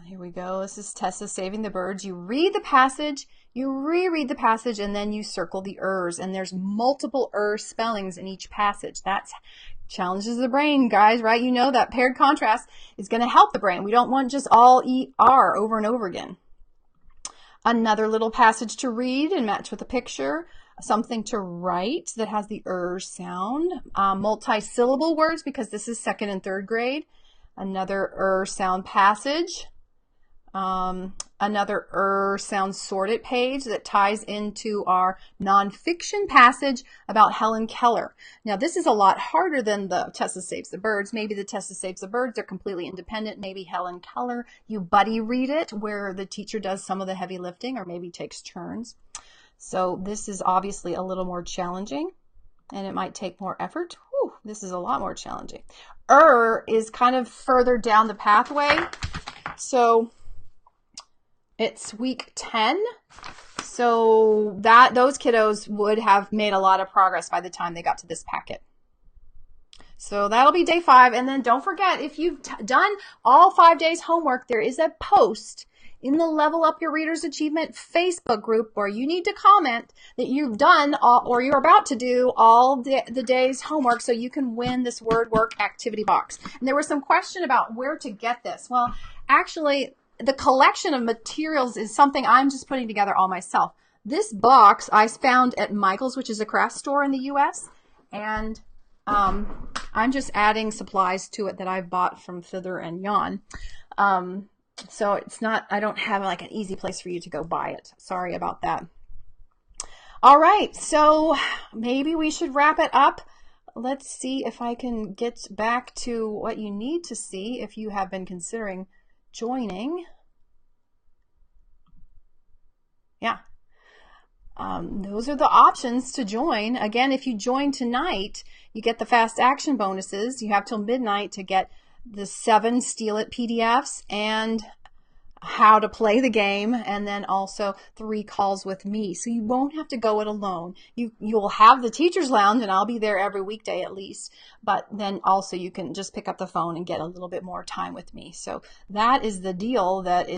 S1: Here we go. This is Tessa saving the birds. You read the passage, you reread the passage, and then you circle the and there's multiple spellings in each passage. That challenges the brain, guys, right? You know that paired contrast is going to help the brain. We don't want just all ER over and over again. Another little passage to read and match with a picture. Something to write that has the sound. Multi-syllable words, because this is second and third grade. Another sound passage. Another sound sorted page that ties into our nonfiction passage about Helen Keller. Now, this is a lot harder than the Tessa Saves the Birds. Maybe the Tessa Saves the Birds are completely independent. Maybe Helen Keller, you buddy read it where the teacher does some of the heavy lifting or maybe takes turns. So this is obviously a little more challenging and it might take more effort. Whew, this is a lot more challenging. Is kind of further down the pathway. So it's week 10. So those kiddos would have made a lot of progress by the time they got to this packet. So that'll be day 5. And then don't forget, if you've done all 5 days homework, there is a post in the Level Up Your Readers Achievement Facebook group where you need to comment that you've done or you're about to do all the day's homework so you can win this word work activity box. And there was some question about where to get this. Well, actually, the collection of materials is something I'm just putting together all myself. This box I found at Michael's, which is a craft store in the U.S., and I'm just adding supplies to it that I've bought from Fither and Jan. So it's not, I don't have like an easy place for you to go buy it. Sorry about that. All right, so maybe we should wrap it up. Let's see if I can get back to what you need to see if you have been considering joining. Yeah. Those are the options to join. Again, if you join tonight, you get the fast action bonuses. You have till midnight to get the 7 Steal It PDFs and how to play the game, and then also 3 calls with me. So you won't have to go it alone. You'll have the teacher's lounge, and I'll be there every weekday at least. But then also you can just pick up the phone and get a little bit more time with me. So that is the deal that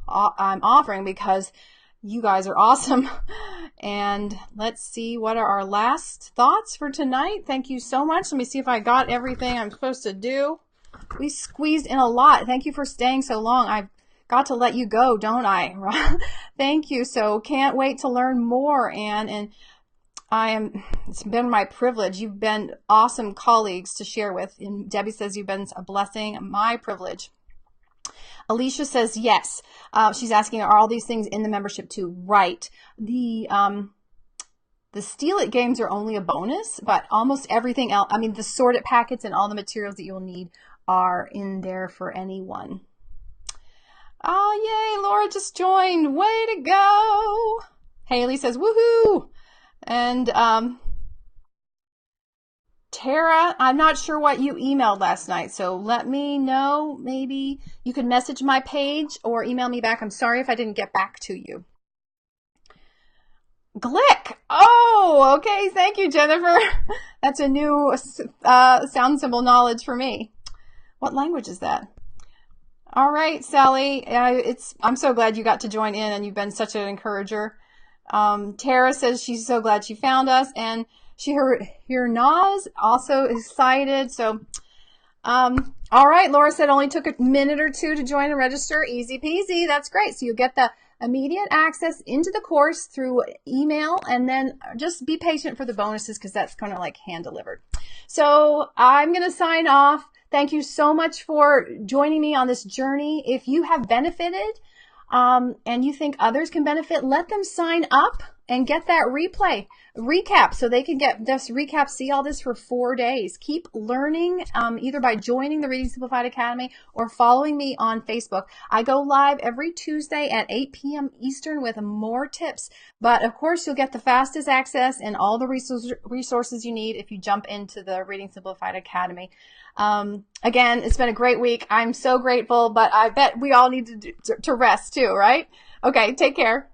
S1: I'm offering because you guys are awesome. And let's see, what are our last thoughts for tonight? Thank you so much. Let me see if I got everything I'm supposed to do. We squeezed in a lot. Thank you for staying so long. I've got to let you go, don't I? Thank you. So can't wait to learn more, Anne. And it's been my privilege. You've been awesome colleagues to share with. And Debbie says you've been a blessing, my privilege. Alicia says yes. She's asking, are all these things in the membership too? Right. The Steal It games are only a bonus, but almost everything else, I mean, the sorted packets and all the materials that you'll need are in there for anyone. Oh, yay, Laura just joined. Way to go. Haley says, woohoo. And Tara, I'm not sure what you emailed last night, so let me know. Maybe you could message my page or email me back. I'm sorry if I didn't get back to you. Glick. Oh, okay. Thank you, Jennifer. That's a new sound symbol knowledge for me. What language is that? All right, Sally. I'm so glad you got to join in, and you've been such an encourager. Tara says she's so glad she found us, and her Naz also excited. So, all right. Laura said only took a minute or 2 to join and register. Easy peasy. That's great. So you get the immediate access into the course through email, and then just be patient for the bonuses because that's kind of like hand delivered. So I'm going to sign off. Thank you so much for joining me on this journey. If you have benefited and you think others can benefit, let them sign up and get that recap so they can get this recap, see all this for 4 days. Keep learning either by joining the Reading Simplified Academy or following me on Facebook. I go live every Tuesday at 8 p.m. Eastern with more tips. But of course, you'll get the fastest access and all the resources you need if you jump into the Reading Simplified Academy. Again, it's been a great week. I'm so grateful, but I bet we all need to rest too, right? Okay, take care.